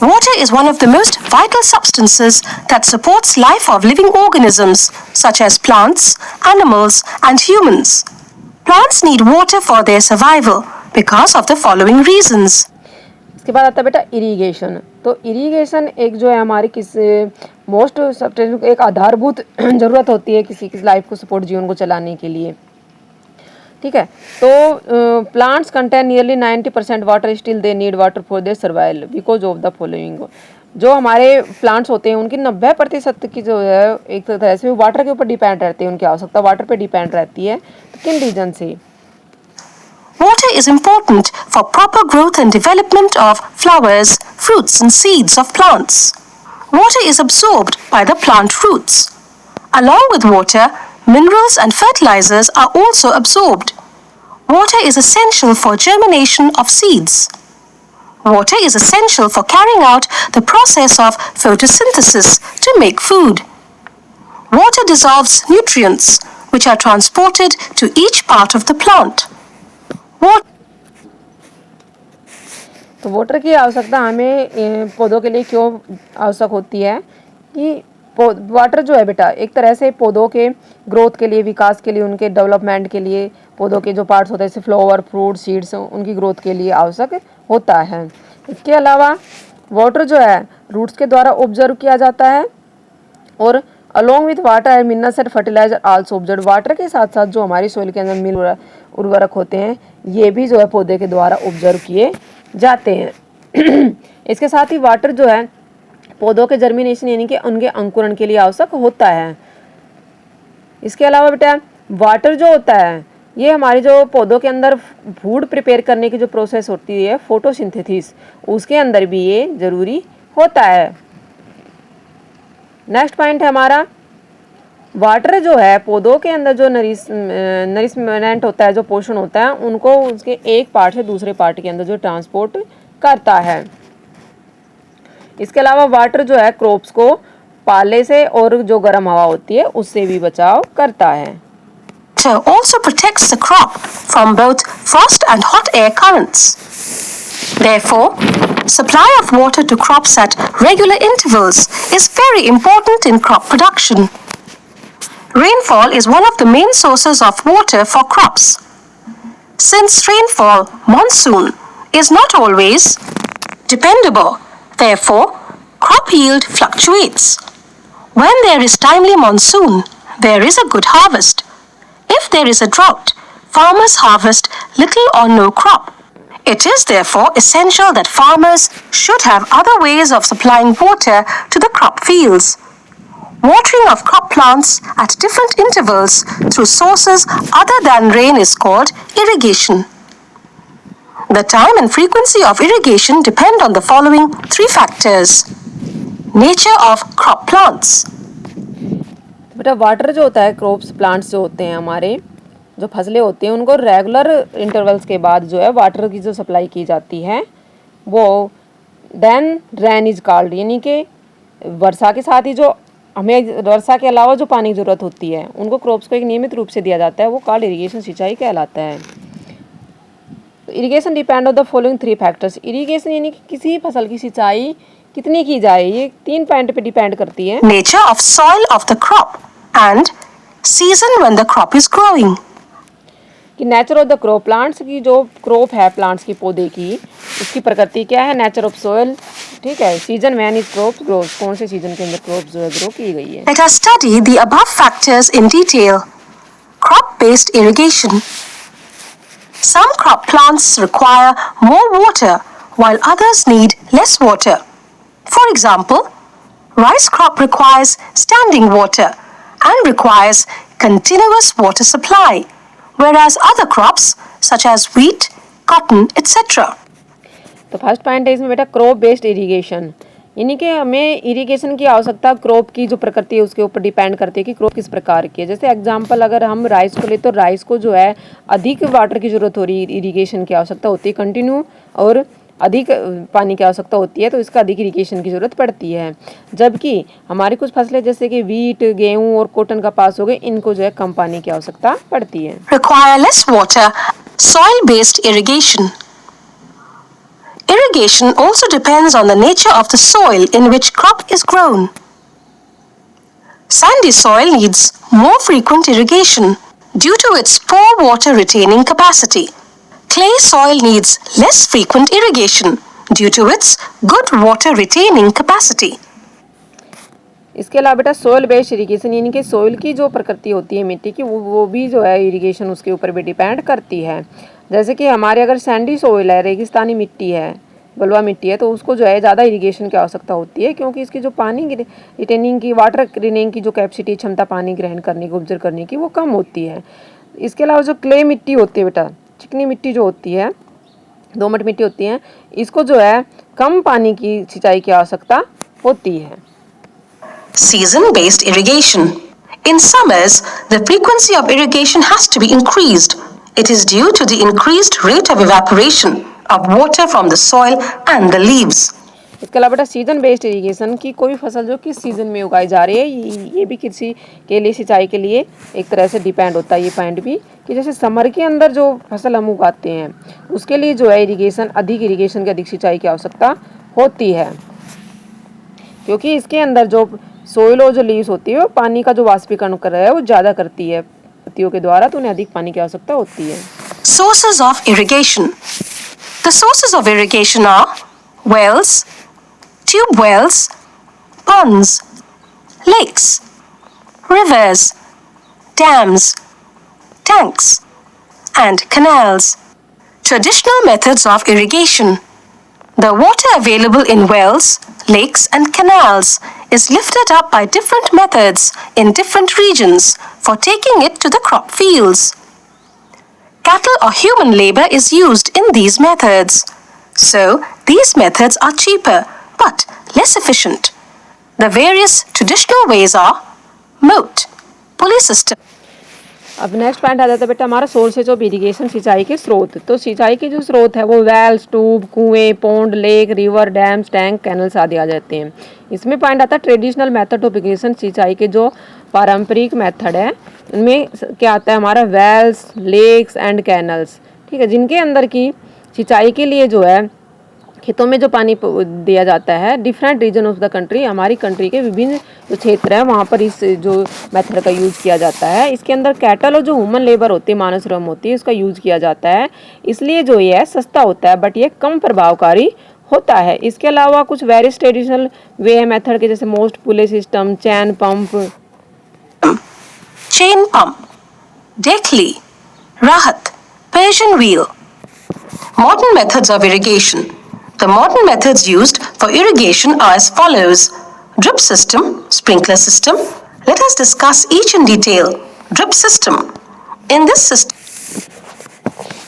Water is one of the most vital substances that supports life of living organisms such as plants, animals, and humans. Plants need water for their survival because of the following reasons. इसके बाद आता है बेटा irrigation. तो irrigation एक जो है हमारी मोस्ट सब्सटेंस एक आधारभूत ज़रूरत होती है किसी की लाइफ को सपोर्ट, जीवन को चलाने के लिए। ठीक है। तो plants contain nearly 90% water, still they need water for their survival because of the following. जो हमारे प्लांट्स होते हैं उनकी 90% की जो है एक तरह से वाटर के ऊपर डिपेंड रहते हैं, उनकी आवश्यकता वाटर पे डिपेंड रहती है। तो किन रीजन से? Water is important for proper growth and development of flowers, fruits, and seeds of plants. Water is absorbed by the plant roots. Along with water, minerals and fertilizers are also absorbed. Water is essential for germination of seeds. Water is essential for carrying out the process of photosynthesis to make food. Water dissolves nutrients, which are transported to each part of the plant. तो water की आवश्यकता हमें पौधों के लिए क्यों आवश्यक होती है कि वाटर जो है बेटा एक तरह से पौधों के ग्रोथ के लिए, विकास के लिए, उनके डेवलपमेंट के लिए, पौधों के जो पार्ट्स होते हैं जैसे फ्लावर, फ्रूट, सीड्स, उनकी ग्रोथ के लिए आवश्यक होता है। इसके अलावा वाटर जो है रूट्स के द्वारा ऑब्जर्व किया जाता है और along with water minerals and fertilizer also observe. Water के साथ साथ जो हमारी सोइल के अंदर मिल उर्वरक होते हैं ये भी जो है पौधे के द्वारा ऑब्जर्व किए जाते हैं। इसके साथ ही वाटर जो है पौधों के जर्मिनेशन यानी कि उनके अंकुरण के लिए आवश्यक होता है। इसके अलावा बेटा वाटर जो होता है ये हमारे जो पौधों के अंदर फूड प्रिपेयर करने की जो प्रोसेस होती है फोटोसिंथेसिस, उसके अंदर भी ये जरूरी होता है। नेक्स्ट पॉइंट है हमारा वाटर जो है पौधों के अंदर जो नरिशमेंट होता है, जो पोषण होता है, उनको उसके एक पार्ट से दूसरे पार्ट के अंदर जो ट्रांसपोर्ट करता है। इसके अलावा वाटर जो है क्रॉप्स को पाले से और जो गर्म हवा होती है उससे भी बचाव करता है। Water also protects the crop from both frost and hot air currents. Therefore, supply of water to crops at regular intervals is very important in crop production. Rainfall is one of the main sources of water for crops. Since rainfall, monsoon, is not always dependable, therefore, crop yield fluctuates. When there is timely monsoon, there is a good harvest. If there is a drought, farmers harvest little or no crop. It is therefore essential that farmers should have other ways of supplying water to the crop fields. Watering of crop plants at different intervals through sources other than rain is called irrigation. The time and frequency of irrigation depend on the following three factors. Nature of crop plants. बेटा water जो होता है crops plants जो होते हैं हमारे जो फसलें होती हैं उनको रेगुलर इंटरवल्स के बाद जो है वाटर की जो सप्लाई की जाती है वो देन रेन इज कॉल्ड, यानी कि वर्षा के साथ ही जो हमें वर्षा के अलावा जो पानी की ज़रूरत होती है उनको क्रॉप्स को एक नियमित रूप से दिया जाता है, वो कॉल्ड इरीगेशन सिंचाई कहलाता है। Irrigation depend on the following three factors. Irrigation यानी कि किसी फसल की सिंचाई कितनी की जाए ये 3 पॉइंट पे डिपेंड करती है। Nature of soil of the crop and season when the crop is growing. कि nature of the crop, plants की जो क्रॉप है प्लांट्स की पौधे की उसकी प्रकृति क्या है, नेचर ऑफ सोयल, ठीक है। Season when is crop grows, कौन से सीजन के अंदर क्रॉप जो है ग्रो की गई है। Let us study the above factors in detail. Crop-based irrigation. Some crop plants require more water while others need less water. For example, rice crop requires standing water and requires continuous water supply, whereas other crops such as wheat, cotton, etc. तो first point है इसमें बेटा crop based irrigation, यानी कि हमें irrigation की आवश्यकता crop की जो प्रकृति है उसके ऊपर डिपेंड करती है कि क्रॉप किस प्रकार की है। जैसे एग्जांपल अगर हम राइस को ले तो राइस को जो है अधिक वाटर की ज़रूरत हो रही है, इरीगेशन की आवश्यकता होती है कंटिन्यू, और अधिक पानी की आवश्यकता होती है तो इसका अधिक इरीगेशन की ज़रूरत पड़ती है। जबकि हमारी कुछ फसलें जैसे कि वीट, गेहूँ और कॉटन कपास हो गए, इनको जो है कम पानी की आवश्यकता पड़ती है। Require less water, soil-based irrigation. Irrigation also depends on the nature of the soil in which crop is grown. Sandy soil needs more frequent irrigation due to its poor water retaining capacity. Clay soil needs less frequent irrigation due to its good water retaining capacity. इसके अलावा बेटा soil based irrigation, यानी कि soil की जो प्रकृति होती है मिट्टी की वो भी जो है इरीगेशन उसके ऊपर भी डिपेंड करती है। जैसे कि हमारे अगर सैंडी सोइल है, रेगिस्तानी मिट्टी है, बलुआ मिट्टी है, तो उसको जो है ज़्यादा इरीगेशन की आवश्यकता होती है क्योंकि इसकी जो पानी रिटेनिंग की, वाटर रिटेनिंग की जो कैपेसिटी, क्षमता पानी ग्रहण करने की, ऑब्जर्व करने की, वो कम होती है। इसके अलावा जो क्ले मिट्टी होती है बेटा, चिकनी मिट्टी जो होती है, दोमट मिट्टी होती है, इसको जो है कम पानी की सिंचाई की आवश्यकता होती है। Season-based irrigation. In summers, the frequency of irrigation has to be increased. It is due to the increased rate of evaporation of water from the soil and the leaves. इसके अलावा बेटा सीजन बेस्ड इरीगेशन की कोई फसल जो किस season में उगाई जा रही है ये भी किसी के लिए सिंचाई के लिए एक तरह से डिपेंड होता है। ये पॉइंट भी कि जैसे समर के अंदर जो फसल हम उगाते हैं उसके लिए जो है अधिक इरीगेशन की अधिक सिंचाई की आवश्यकता होती है क्योंकि इसके अंदर जो सोइल और जो लीव्स होती है वो पानी का जो वाष्पीकरण कर रहा है वो ज़्यादा करती है पत्तियों के द्वारा, तो उन्हें अधिक पानी की आवश्यकता होती है। Sources of irrigation. The sources of irrigation are wells, tube wells, ponds, lakes, rivers, dams, tanks, and canals. Traditional methods of irrigation. The water available in wells, lakes, and canals is lifted up by different methods in different regions for taking it to the crop fields. cattle or human labor is used in these methods. So, these methods are cheaper but less efficient. The various traditional ways are moat, pulley system. अब next point आ जाता है बेटा हमारा sources of irrigation, सिंचाई के स्रोत। तो सिंचाई के जो स्रोत है वो वेल्स, ट्यूब, कुएं, pond, lake, river, dams, tank, canals आदि आ जाते हैं। इसमें पॉइंट आता है ट्रेडिशनल मेथड ऑफ इरिगेशन, सिंचाई के जो पारंपरिक मेथड है उनमें क्या आता है हमारा वेल्स, लेक्स एंड कैनल्स, ठीक है, जिनके अंदर की सिंचाई के लिए जो है खेतों में जो पानी दिया जाता है different region of the country, हमारी कंट्री के विभिन्न जो क्षेत्र हैं वहाँ पर इस जो मेथड का यूज़ किया जाता है। इसके अंदर कैटल और जो ह्यूमन लेबर होती है, मानव श्रम होती है, उसका यूज़ किया जाता है, इसलिए जो ये है सस्ता होता है बट ये कम प्रभावकारी होता है। इसके अलावा कुछ वेरियस ट्रेडिशनल वे है मेथड के, जैसे मोस्ट पुले सिस्टम, चैन पंप, चेन पंप, डेकली, राहत, Persian wheel. Modern methods of irrigation. The modern methods used for irrigation are as follows. Drip system, sprinkler system. Let us discuss each in detail. Drip system. In this system,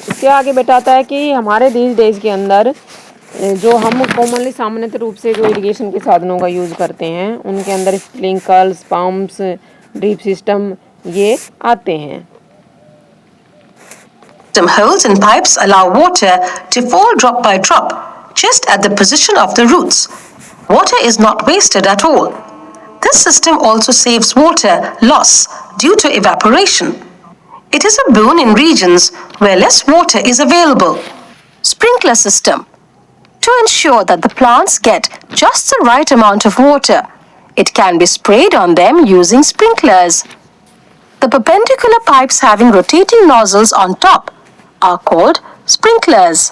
इसके आगे बताता है कि हमारे देश के अंदर जो हम कॉमनली सामान्य रूप से जो इरिगेशन के साधनों का यूज़ करते हैं उनके अंदर स्प्रिंकल्स, पंप्स, ड्रिप सिस्टम ये आते हैं। holes and pipes allow water to fall drop by drop, just at the position of the roots. Water is not wasted at all. This system also saves water loss due to evaporation. It is a boon in regions where less water is available. Sprinkler system. To ensure that the plants get just the right amount of water, it can be sprayed on them using sprinklers. The perpendicular pipes having rotating nozzles on top are called sprinklers.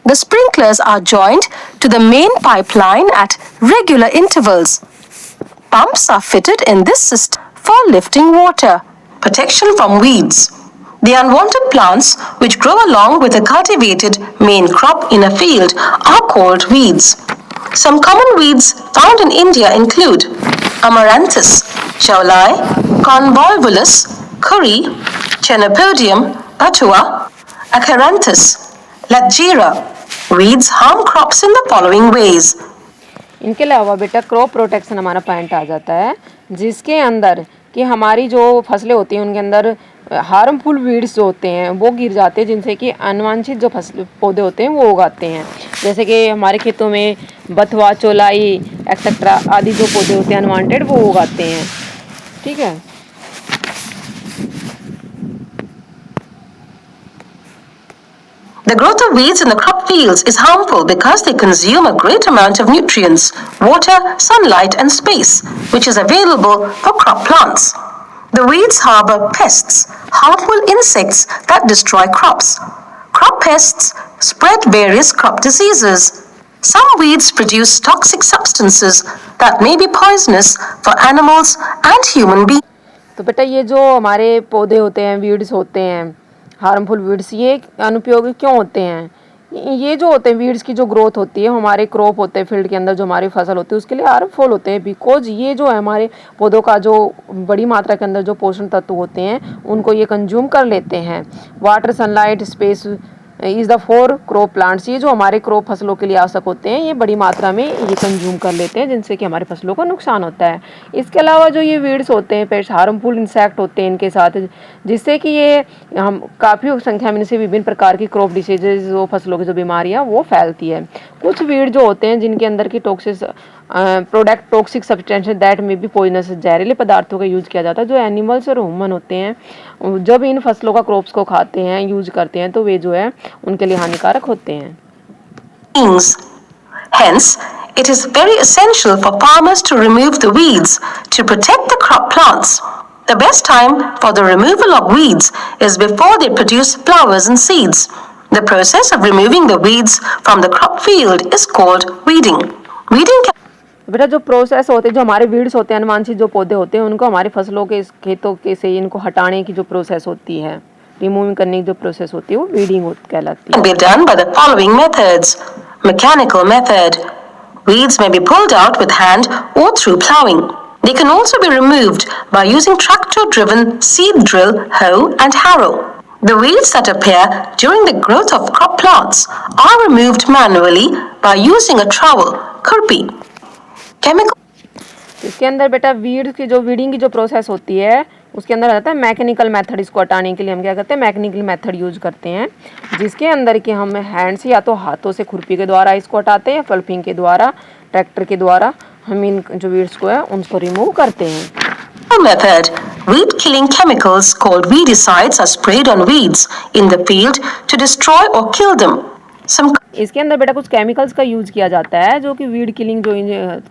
The sprinklers are joined to the main pipeline at regular intervals. Pumps are fitted in this system for lifting water. Protection from weeds. The unwanted plants which grow along with a cultivated main crop in a field are called weeds. Some common weeds found in India include amaranthus, chaulai, convolvulus, curry, chenopodium, atua, acaranthus, lagera. Weeds harm crops in the following ways. इनके अलावा बेटा crop protection हमारा point आ जाता है, जिसके अंदर कि हमारी जो फसलें होती हैं उनके अंदर हार्मफुल वीड्स जो होते हैं वो गिर जाते हैं, जिनसे कि अनवांछित जो फसल पौधे होते हैं वो उगाते हैं। जैसे कि हमारे खेतों में बथुआ, चौलाई एक्सेट्रा आदि जो पौधे होते हैं अनवांटेड वो उगाते हैं, ठीक है। The growth of weeds in the crop fields is harmful because they consume a great amount of nutrients, water, sunlight, and space, which is available for crop plants. The weeds harbor pests, harmful insects that destroy crops. Crop pests spread various crop diseases. Some weeds produce toxic substances that may be poisonous for animals and human beings. तो बेटा ये जो हमारे पौधे होते हैं, weeds होते हैं, हार्मफुल वीड्स, ये अनुपयोगी क्यों होते हैं? ये जो होते हैं वीड्स की जो ग्रोथ होती है, हमारे क्रॉप होते हैं फील्ड के अंदर जो हमारी फसल होती है उसके लिए हार्मफुल होते हैं, बिकॉज ये जो है हमारे पौधों का जो बड़ी मात्रा के अंदर जो पोषण तत्व होते हैं उनको ये कंज्यूम कर लेते हैं। Water, sunlight, space is the four crop plants, ये जो हमारे क्रॉप फसलों के लिए आवश्यक होते हैं ये बड़ी मात्रा में ये कंज्यूम कर लेते हैं, जिनसे कि हमारे फसलों को नुकसान होता है। इसके अलावा जो ये वीड्स होते हैं, पेस्ट, हार्मफुल इंसेक्ट होते हैं इनके साथ, जिससे कि ये हम काफ़ी संख्या में इनसे विभिन्न प्रकार की क्रॉप डिसीजेज, वो फसलों की जो बीमारियाँ वो फैलती है। कुछ वीड जो होते हैं जिनके अंदर की टॉक्सिक सब्सटेंसेस दैट में भी पॉइजनस, जहरीले पदार्थों का यूज़ किया जाता है, जो एनिमल्स और ह्यूमन होते हैं जब इन फसलों का क्रॉप्स को खाते हैं, यूज करते हैं, तो वे जो है उनके लिए हानिकारक होते हैं। Hence, it is very essential for farmers to remove the weeds to protect the crop plants. The best time for the removal of weeds is before they produce flowers and seeds. The process of removing the weeds from the crop field is called weeding. Weeding can बेटा जो process होते हैं, जो हमारे weeds होते हैं, अनुवांछित जो पौधे होते हैं, उनको हमारी फसलों के खेतों के से इनको हटाने की जो प्रोसेस होती है, रिमूविंग करने की जो प्रोसेस होती है वो वीडिंग कहलाती है। be done by the following methods. Mechanical method. Weeds may be pulled out with hand or through plowing. They can also be removed by using tractor-driven seed drill, hoe, and harrow. The weeds that appear during the growth of crop plants are removed manually by using a trowel, kurpi. Chemical इसके अंदर बेटा weed की जो weeding की जो process होती है उसके अंदर आता है मैकेनिकल मेथड। इसको हटाने के लिए हम क्या करते हैं, मैकेनिकल मेथड यूज करते हैं, जिसके अंदर कि हम हैंड से या तो हाथों से खुरपी के द्वारा इसको हटाते हैं, पल्पिंग के द्वारा, ट्रैक्टर के द्वारा हम इन जो वीड्स को है उनको रिमूव करते हैं। method, weed killing chemicals called weedicides are sprayed on weeds in the field to destroy or kill them. Some इसके अंदर बेटा कुछ केमिकल्स का यूज किया जाता है जो कि वीड किलिंग जो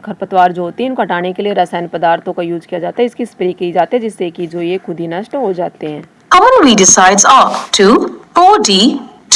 खरपतवार जो होती है इनको हटाने के लिए रासायनिक पदार्थों का यूज किया जाता है, इसकी स्प्रे की जाती है जिससे कि जो ये खुद ही नष्ट हो जाते हैं। common weedicides are 2,4-D,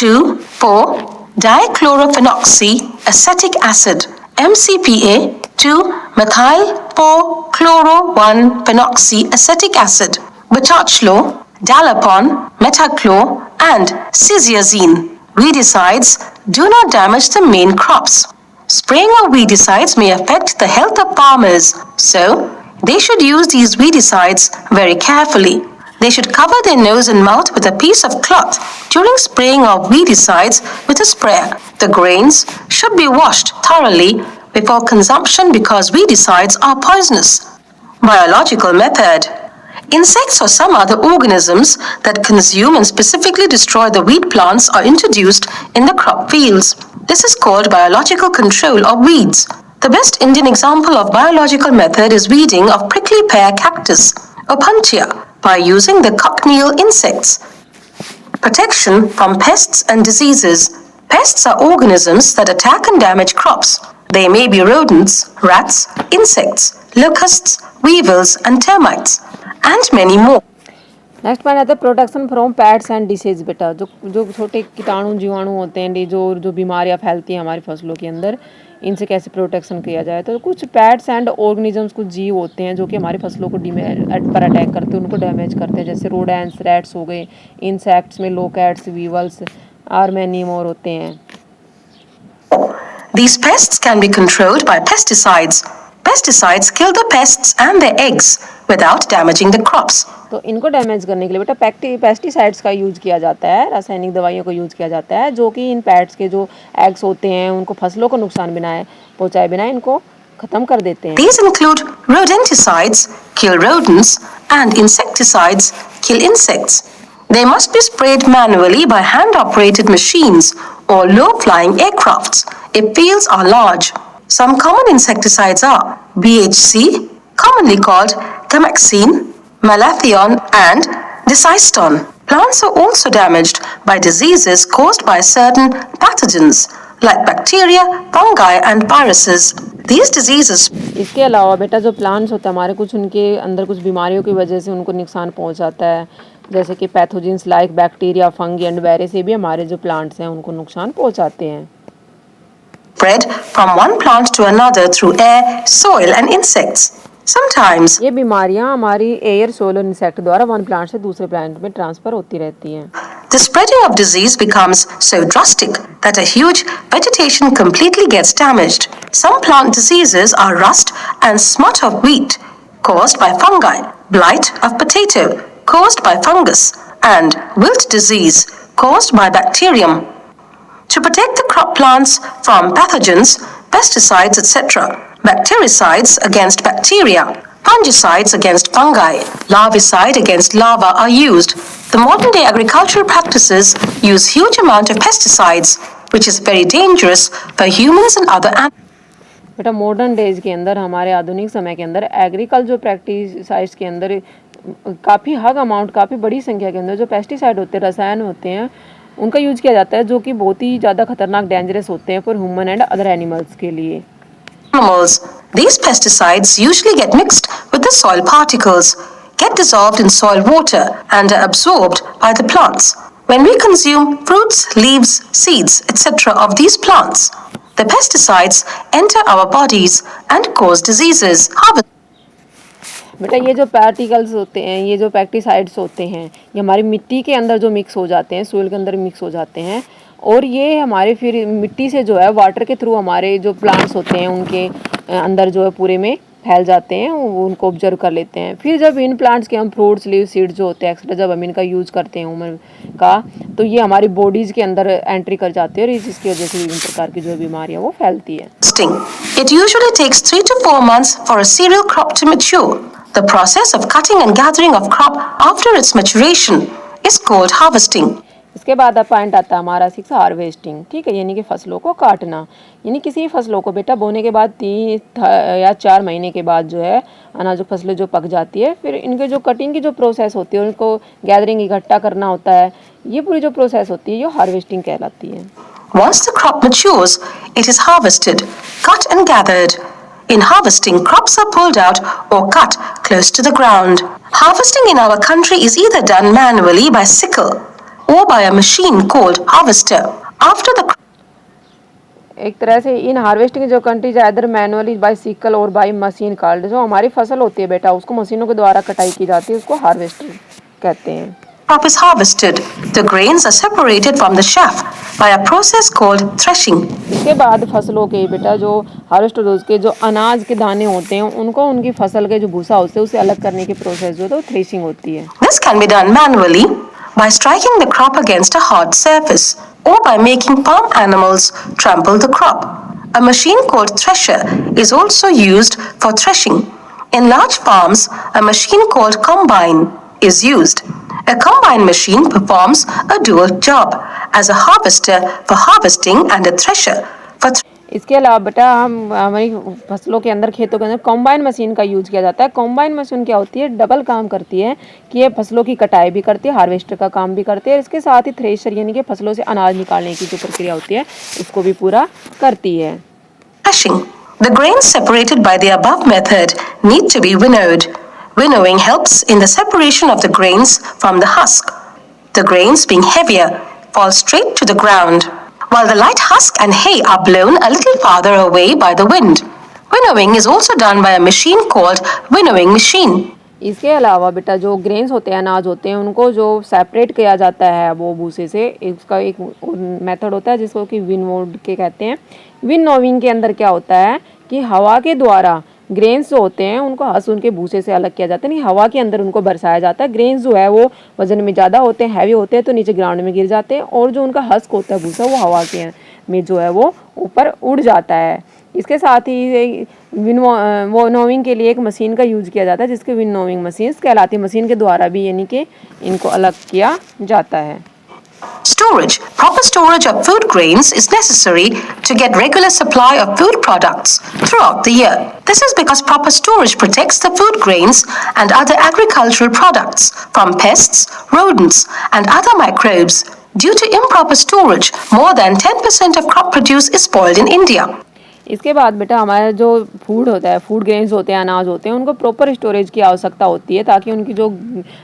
2,4-dichlorophenoxy acetic acid, MCPA, 2-methyl-4-chloro-1-phenoxy acetic acid, Butachlo, Dalapon, Metachlor, and Cyziazine. Weedicides do not damage the main crops. Spraying of weedicides may affect the health of farmers, so they should use these weedicides very carefully. They should cover their nose and mouth with a piece of cloth during spraying of weedicides with a sprayer. The grains should be washed thoroughly before consumption because weedicides are poisonous. Biological method. Insects or some other organisms that consume and specifically destroy the wheat plants are introduced in the crop fields. This is called biological control of weeds. The best Indian example of biological method is weeding of prickly pear cactus, Opuntia, by using the cochineal insects. Protection from pests and diseases. Pests are organisms that attack and damage crops. They may be rodents, rats, insects, locusts, weevils, and termites, and many more. Next point आता है protection from pets and disease. बेटा जो जो छोटे कीटाणु जीवाणु होते हैं जो बीमारियां फैलती हैं हमारी फसलों के अंदर, इनसे कैसे प्रोटेक्शन किया जाए। तो कुछ पैट्स एंड ऑर्गेनिजम्स, कुछ जीव होते हैं जो कि हमारी फसलों को पर अटैक करते हैं, उनको डैमेज करते हैं, जैसे रोडेंट्स, रैट्स हो गए, इंसेक्ट्स में लोकैट्स, वीवल्स और मैनी मोर होते हैं। These pests can be controlled by pesticides. Pesticides kill the pests and their eggs without damaging the crops. तो इनको डैमेज करने के लिए बेटा पेस्टिसाइड्स का यूज किया जाता है, रासायनिक दवाइयों का यूज किया जाता है जो कि इन पैट्स के जो एग्स होते हैं उनको फसलों को नुकसान पहुंचाए बिना इनको खत्म कर देते हैं। These include rodenticides, kill rodents, and insecticides, kill insects. They must be sprayed manually by hand-operated machines or low-flying aircrafts if fields are large. Some common insecticides are BHC, commonly called Tamaxine, Malathion, and Deciston. Plants are also damaged by diseases caused by certain pathogens like bacteria, fungi, and viruses. These diseases इसके अलावा बेटा जो plants होते हैं हमारे, कुछ उनके अंदर कुछ बीमारियों की वजह से उनको नुकसान पहुंचाता है, जैसे कि pathogens like bacteria, fungi and virus, ये भी हमारे जो प्लांट्स हैं उनको नुकसान पहुंचाते हैं। spread from one plant to another through air, soil, and insects. Sometimes ये बीमारियां हमारी एयर, सोइल और इंसेक्ट द्वारा वन प्लांट से दूसरे प्लांट में ट्रांसफर होती रहती हैं। the spreading of disease becomes so drastic that a huge vegetation completely gets damaged. Some plant diseases are rust and smut of wheat, caused by fungi, blight of potato, caused by fungus, and wilt disease, caused by bacterium. To protect the crop plants from pathogens, pesticides, etc., bactericides against bacteria, fungicides against fungi, larvicide against larvae are used. The modern-day agricultural practices use huge amount of pesticides, which is very dangerous for humans and other animals. बेटा modern days के अंदर, हमारे आधुनिक समय के अंदर agriculture जो pesticides के अंदर काफ़ी हग अमाउंट, काफ़ी बड़ी संख्या के अंदर जो पेस्टिसाइड होते हैं, रसायन होते हैं, उनका यूज किया जाता है जो कि बहुत ही ज़्यादा खतरनाक, डेंजरस होते हैं for human and other animals के लिए। These pesticides usually get mixed with the soil particles, get dissolved in soil water, and are absorbed by the plants. When we consume fruits, leaves, seeds, etc. of these plants, the pesticides enter our bodies and cause diseases. बेटा ये जो particles होते हैं, ये जो pesticides होते हैं, ये हमारी मिट्टी के अंदर जो मिक्स हो जाते हैं, सोइल के अंदर मिक्स हो जाते हैं, और ये हमारे फिर मिट्टी से जो है वाटर के थ्रू हमारे जो प्लांट्स होते हैं उनके अंदर जो है पूरे में फैल जाते हैं, वो उनको ऑब्जर्व कर लेते हैं। फिर जब इन प्लांट्स के हम फ्रूट्स, लीव, सीड्स जो होते हैं एक्स्ट्रा, जब हम इनका यूज़ करते हैं उमर का, तो ये हमारी बॉडीज़ के अंदर एंट्री कर जाते हैं और इसकी वजह से विभिन्न प्रकार की जो बीमारियाँ वो फैलती है। It usually takes 3 to 4 months for a cereal crop to mature. The process of cutting and gathering of crop after its maturation is called harvesting. इसके बाद अब पॉइंट आता है हमारा 6 हार्वेस्टिंग, ठीक है, यानी कि फसलों को काटना। यानी किसी फसलों को बेटा बोने के बाद 3 या 4 महीने के बाद जो है अनाज फसलें जो पक जाती है, फिर इनके जो कटिंग की जो प्रोसेस होती है, उनको गैदरिंग इकट्ठा करना होता है, ये पूरी जो प्रोसेस होती है ये हार्वेस्टिंग कहलाती है। Once the crop matures, it is harvested, cut and gathered. In harvesting, crops are pulled out or cut close to the ground. Harvesting in our country is either done manually by sickle or by a machine called harvester. After the एक तरह से in harvesting जो countries either manually by sickle और by machine called, जो हमारी फसल होती है बेटा उसको मशीनों के द्वारा कटाई की जाती है, उसको हार्वेस्टिंग कहते हैं। crop is harvested, the grains are separated from the chaff by a process called threshing. इसके बाद फसलों के बेटा जो हार्वेस्ट के जो अनाज के दाने होते हैं उनको उनकी फसल के जो भूसा होते हैं उसे अलग करने की प्रोसेस जो है वो थ्रेशिंग होती है। This can be done manually by striking the crop against a hard surface or by making farm animals trample the crop. A machine called thresher is also used for threshing. In large farms, a machine called combine is used. A combine machine performs a dual job as a harvester for harvesting and a thresher for इसके अलावा बेटा हमारी फसलों के अंदर खेतों के अंदर कॉम्बाइन मशीन का यूज किया जाता है। कॉम्बाइन मशीन क्या होती है, डबल काम करती है कि ये फसलों की कटाई भी करती है, हार्वेस्टर का काम भी करती है, इसके साथ ही थ्रेशर यानी कि फसलों से अनाज निकालने की जो प्रक्रिया होती है उसको भी पूरा करती है। threshing. The grains separated by the above method need to be winnowed. Winnowing helps in the separation of the grains from the husk. The grains, being heavier, fall straight to the ground, while the light husk and hay are blown a little farther away by the wind. Winnowing is also done by a machine called winnowing machine. इसके अलावा बेटा जो grains होते हैं, अनाज होते हैं, उनको जो सेपरेट किया जाता है वो भूसे से, इसका एक मेथड होता है जिसको कि विनोड के कहते हैं। विनोविंग के अंदर क्या होता है कि हवा के द्वारा ग्रेन्स जो होते हैं उनको हंस उनके भूसे से अलग किया जाता है, नहीं हवा के अंदर उनको बरसाया जाता है। ग्रेन्स जो है वो वजन में ज़्यादा होते हैं, हैवी होते हैं, तो नीचे ग्राउंड में गिर जाते हैं, और जो उनका हस्क होता है भूसा वो हवा के में जो है वो ऊपर उड़ जाता है। इसके साथ ही विनोविंग के लिए एक मशीन का यूज किया जाता है जिसके विनोविंग मशीन कहलाती है। मशीन के द्वारा भी यानी कि इनको अलग किया जाता है। Storage. Proper storage of food grains is necessary to get regular supply of food products throughout the year. This is because proper storage protects the food grains and other agricultural products from pests, rodents, and other microbes. Due to improper storage, more than 10% of crop produce is spoiled in India. इसके बाद बेटा हमारा जो food होता है, food grains होते हैं, अनाज होते हैं, उनको प्रॉपर स्टोरेज की आवश्यकता होती है ताकि उनकी जो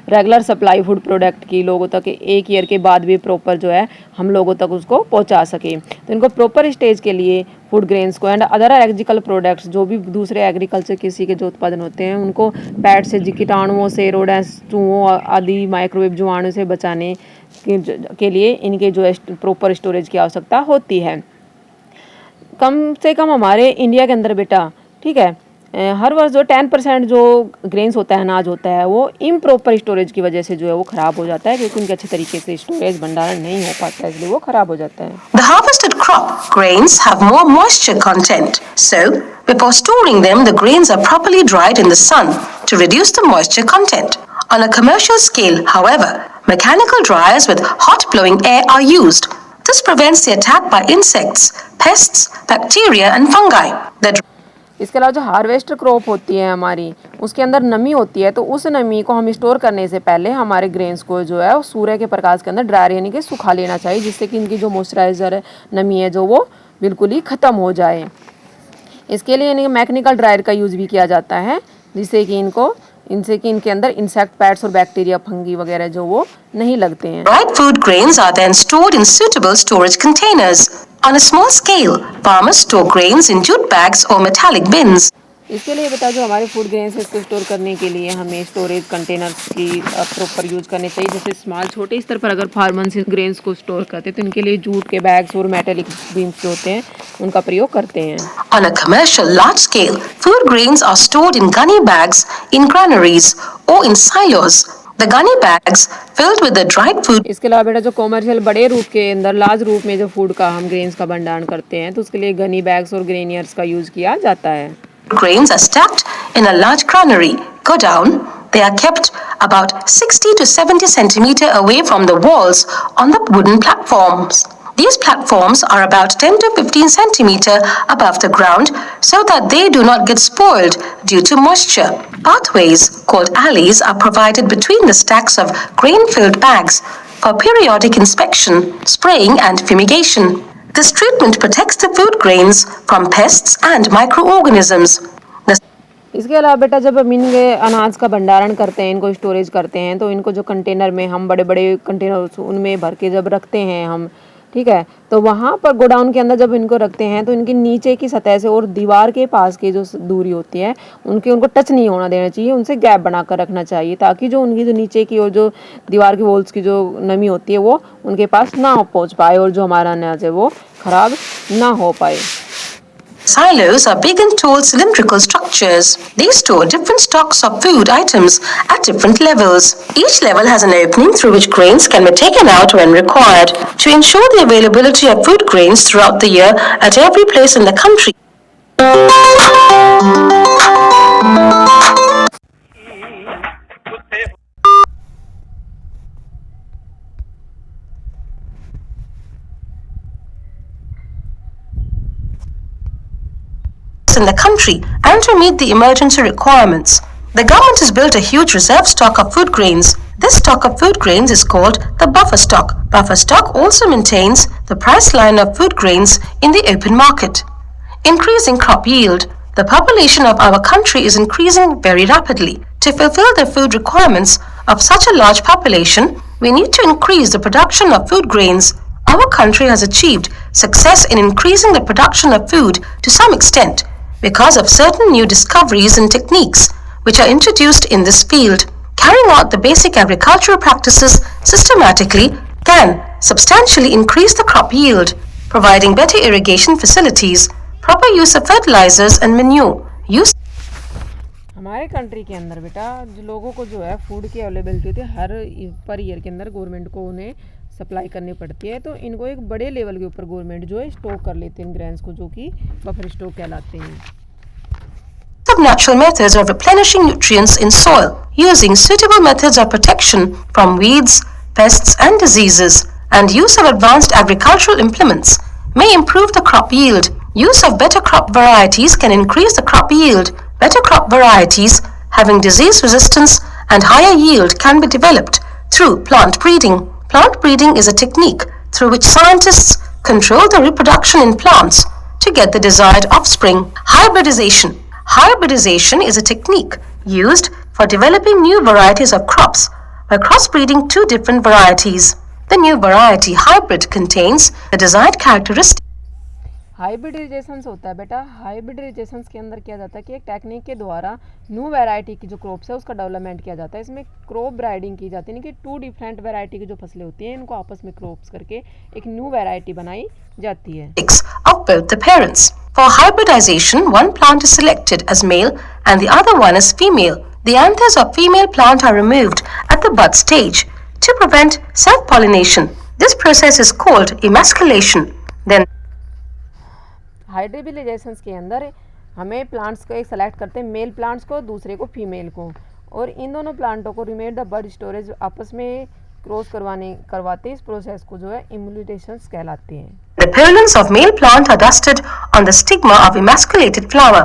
रेगुलर सप्लाई फूड प्रोडक्ट की लोगों तक एक ईयर के बाद भी प्रॉपर जो है हम लोगों तक उसको पहुंचा सके। तो इनको प्रॉपर स्टेज के लिए फूड ग्रेन्स को एंड अदर एग्रीकल्चर प्रोडक्ट्स जो भी दूसरे एग्रीकल्चर कृषि के जो उत्पादन होते हैं उनको पेस्ट से, कीटाणुओं से, रोडेंट्स, चूहों आदि माइक्रोवेव जीवाणु से बचाने के लिए इनके जो है प्रॉपर स्टोरेज की आवश्यकता होती है। कम से कम हमारे इंडिया के अंदर बेटा, ठीक है, हर वर्ष जो 10% जो ग्रेन्स होता है, अनाज होता है, वो इम्प्रॉपर स्टोरेज की वजह से जो है वो खराब हो जाता है क्योंकि उनके अच्छे तरीके से स्टोरेज भंडारण नहीं हो पाता है, इसलिए वो खराब हो जाता है। The harvested crop grains have more moisture content, so before storing them, the grains are properly dried in the sun to reduce the moisture content. On a commercial scale, however, mechanical dryers with hot blowing air are used. This prevents the attack by insects, pests, bacteria and fungi. इसके अलावा जो harvest crop होती है हमारी, उसके अंदर नमी होती है, तो उस नमी को हम स्टोर करने से पहले हमारे ग्रेन्स को जो है सूर्य के प्रकाश के अंदर ड्रायर यानी कि सुखा लेना चाहिए, जिससे कि इनकी जो मॉइस्चराइजर नमी है जो वो बिल्कुल ही ख़त्म हो जाए। इसके लिए यानी मैकेनिकल ड्रायर का यूज़ भी किया जाता है जिससे कि इनसे कि इनके अंदर इंसेक्ट, पैट्स और बैक्टीरिया, फंगी वगैरह जो वो नहीं लगते हैं। Dried food grains are then stored in suitable storage containers. On a small scale, farmers store grains in jute bags or metallic bins. इसके लिए बेटा जो हमारे फूड ग्रेन्स है इसको स्टोर करने के लिए हमें स्टोरेज कंटेनर्स की प्रॉपर यूज करने चाहिए। जैसे स्मॉल छोटे स्तर पर अगर फार्मर्स ग्रेन्स को स्टोर करते हैं तो इनके लिए जूट के बैग्स और मेटेलिक बीन्स जो होते हैं उनका प्रयोग करते हैं। On a commercial large scale, food grains are stored in gunny bags, in granaries, or in silos. The gunny bags filled with the dried food. इसके अलावा बेटा जो कॉमर्शियल बड़े रूप के अंदर लार्ज रूप में जो फूड का हम ग्रेन्स का भंडारण करते हैं तो उसके लिए गनी बैग्स और ग्रेनियर्स का यूज किया जाता है। Grains are stacked in a large granary. Go down. They are kept about 60 to 70 centimeter away from the walls on the wooden platforms. These platforms are about 10 to 15 centimeter above the ground so that they do not get spoiled due to moisture. Pathways called alleys are provided between the stacks of grain-filled bags for periodic inspection, spraying and fumigation. This treatment protects the food grains from pests and microorganisms. इसके अलावा बेटा जब हम इनके अनाज का भंडारण करते हैं, इनको स्टोरेज करते हैं तो इनको जो कंटेनर में हम बड़े बड़े कंटेनर उनमें भर के जब रखते हैं हम, ठीक है, तो वहाँ पर गोडाउन के अंदर जब इनको रखते हैं तो इनकी नीचे की सतह से और दीवार के पास की जो दूरी होती है उनको टच नहीं होना देना चाहिए, उनसे गैप बनाकर रखना चाहिए ताकि जो उनकी जो नीचे की और जो दीवार की वॉल्स की जो नमी होती है वो उनके पास ना पहुँच पाए और जो हमारा अनाज है वो खराब ना हो पाए। Silos are big and tall cylindrical structures. They store different stocks of food items at different levels. Each level has an opening through which grains can be taken out when required to ensure the availability of food grains throughout the year at every place in the country. In the country and to meet the emergency requirements. The government has built a huge reserve stock of food grains. This stock of food grains is called the buffer stock. Buffer stock also maintains the price line of food grains in the open market. Increasing crop yield. The population of our country is increasing very rapidly. To fulfill the food requirements of such a large population, we need to increase the production of food grains. Our country has achieved success in increasing the production of food to some extent because of certain new discoveries and techniques which are introduced in this field. Carrying out the basic agricultural practices systematically can substantially increase the crop yield, providing better irrigation facilities, proper use of fertilizers and manure, use हमारे country के अंदर बेटा जो लोगों को जो है food की अवेलेबिलिटी होती है हर पर ईयर के अंदर गवर्नमेंट को उन्हें सप्लाई करनी पड़ती है, तो इनको एक बड़े लेवल के ऊपर गवर्नमेंट जो है स्टॉक कर लेते हैं ग्रेन्स को जो कि बफर स्टॉक कहलाते हैं। Natural methods of replenishing nutrients in soil using suitable methods of protection from weeds, pests and diseases and use of advanced agricultural implements may improve the crop yield. Use of better crop varieties can increase the crop yield. Better crop varieties having disease resistance and higher yield can be developed through plant breeding. Plant breeding is a technique through which scientists control the reproduction in plants to get the desired offspring. Hybridization. Hybridization is a technique used for developing new varieties of crops by crossbreeding two different varieties. The new variety hybrid contains the desired characteristics. Hybridization होता है बेटा, hybridisation के अंदर किया जाता है कि एक टेक्निक के द्वारा न्यू वैरायटी की जो क्रॉप्स है उसका डेवलपमेंट किया जाता है। इसमें क्रॉप ब्राइडिंग की जाती है, यानी कि टू डिफरेंट वैरायटी की जो फसलें होती हैं इनको आपस में क्रॉप्स करके एक न्यू वैरायटी बनाई जाती है। Of both the parents. For hybridization, one plant is selected as male and the other one as female. The anthers of female plant are removed at the bud stage to prevent self-pollination. This process is called emasculation. Then hybridization के अंदर हमें plants को एक select करते हैं, mail plants को, दूसरे को फीमेल को, और इन दोनों प्लांटों को रिमेड द बर्ड स्टोरेज आपस में क्रॉस करवाते इस प्रोसेस को जो है इम्यूलेशन कहलाते हैं। The pollens of male plant are dusted on the stigma of emasculated flower.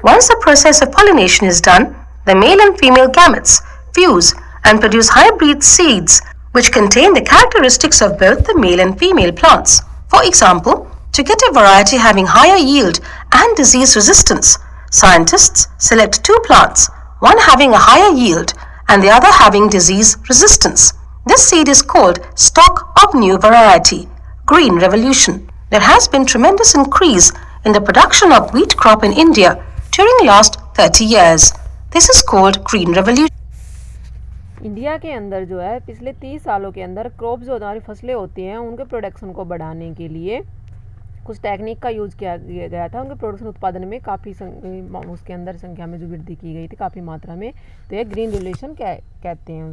Once the process of pollination is done, the male and female gametes fuse and produce hybrid seeds which contain the characteristics of both the male and female plants. For example, to get a variety having higher yield and disease resistance, scientists select two plants, one having a higher yield and the other having disease resistance. This seed is called stock of new variety. Green revolution. There has been tremendous increase in the production of wheat crop in India during the last 30 years. This is called Green Revolution. India के अंदर जो है पिछले 30 सालों के अंदर crop जो हमारी फसलें होती हैं उनके प्रोडक्शन को बढ़ाने के लिए कुछ टेक्निक का यूज़ किया गया था। उनके प्रोडक्शन उत्पादन में काफ़ी उसके अंदर संख्या में जो वृद्धि की गई थी काफ़ी मात्रा में, तो ये ग्रीन रेवोल्यूशन कहते हैं।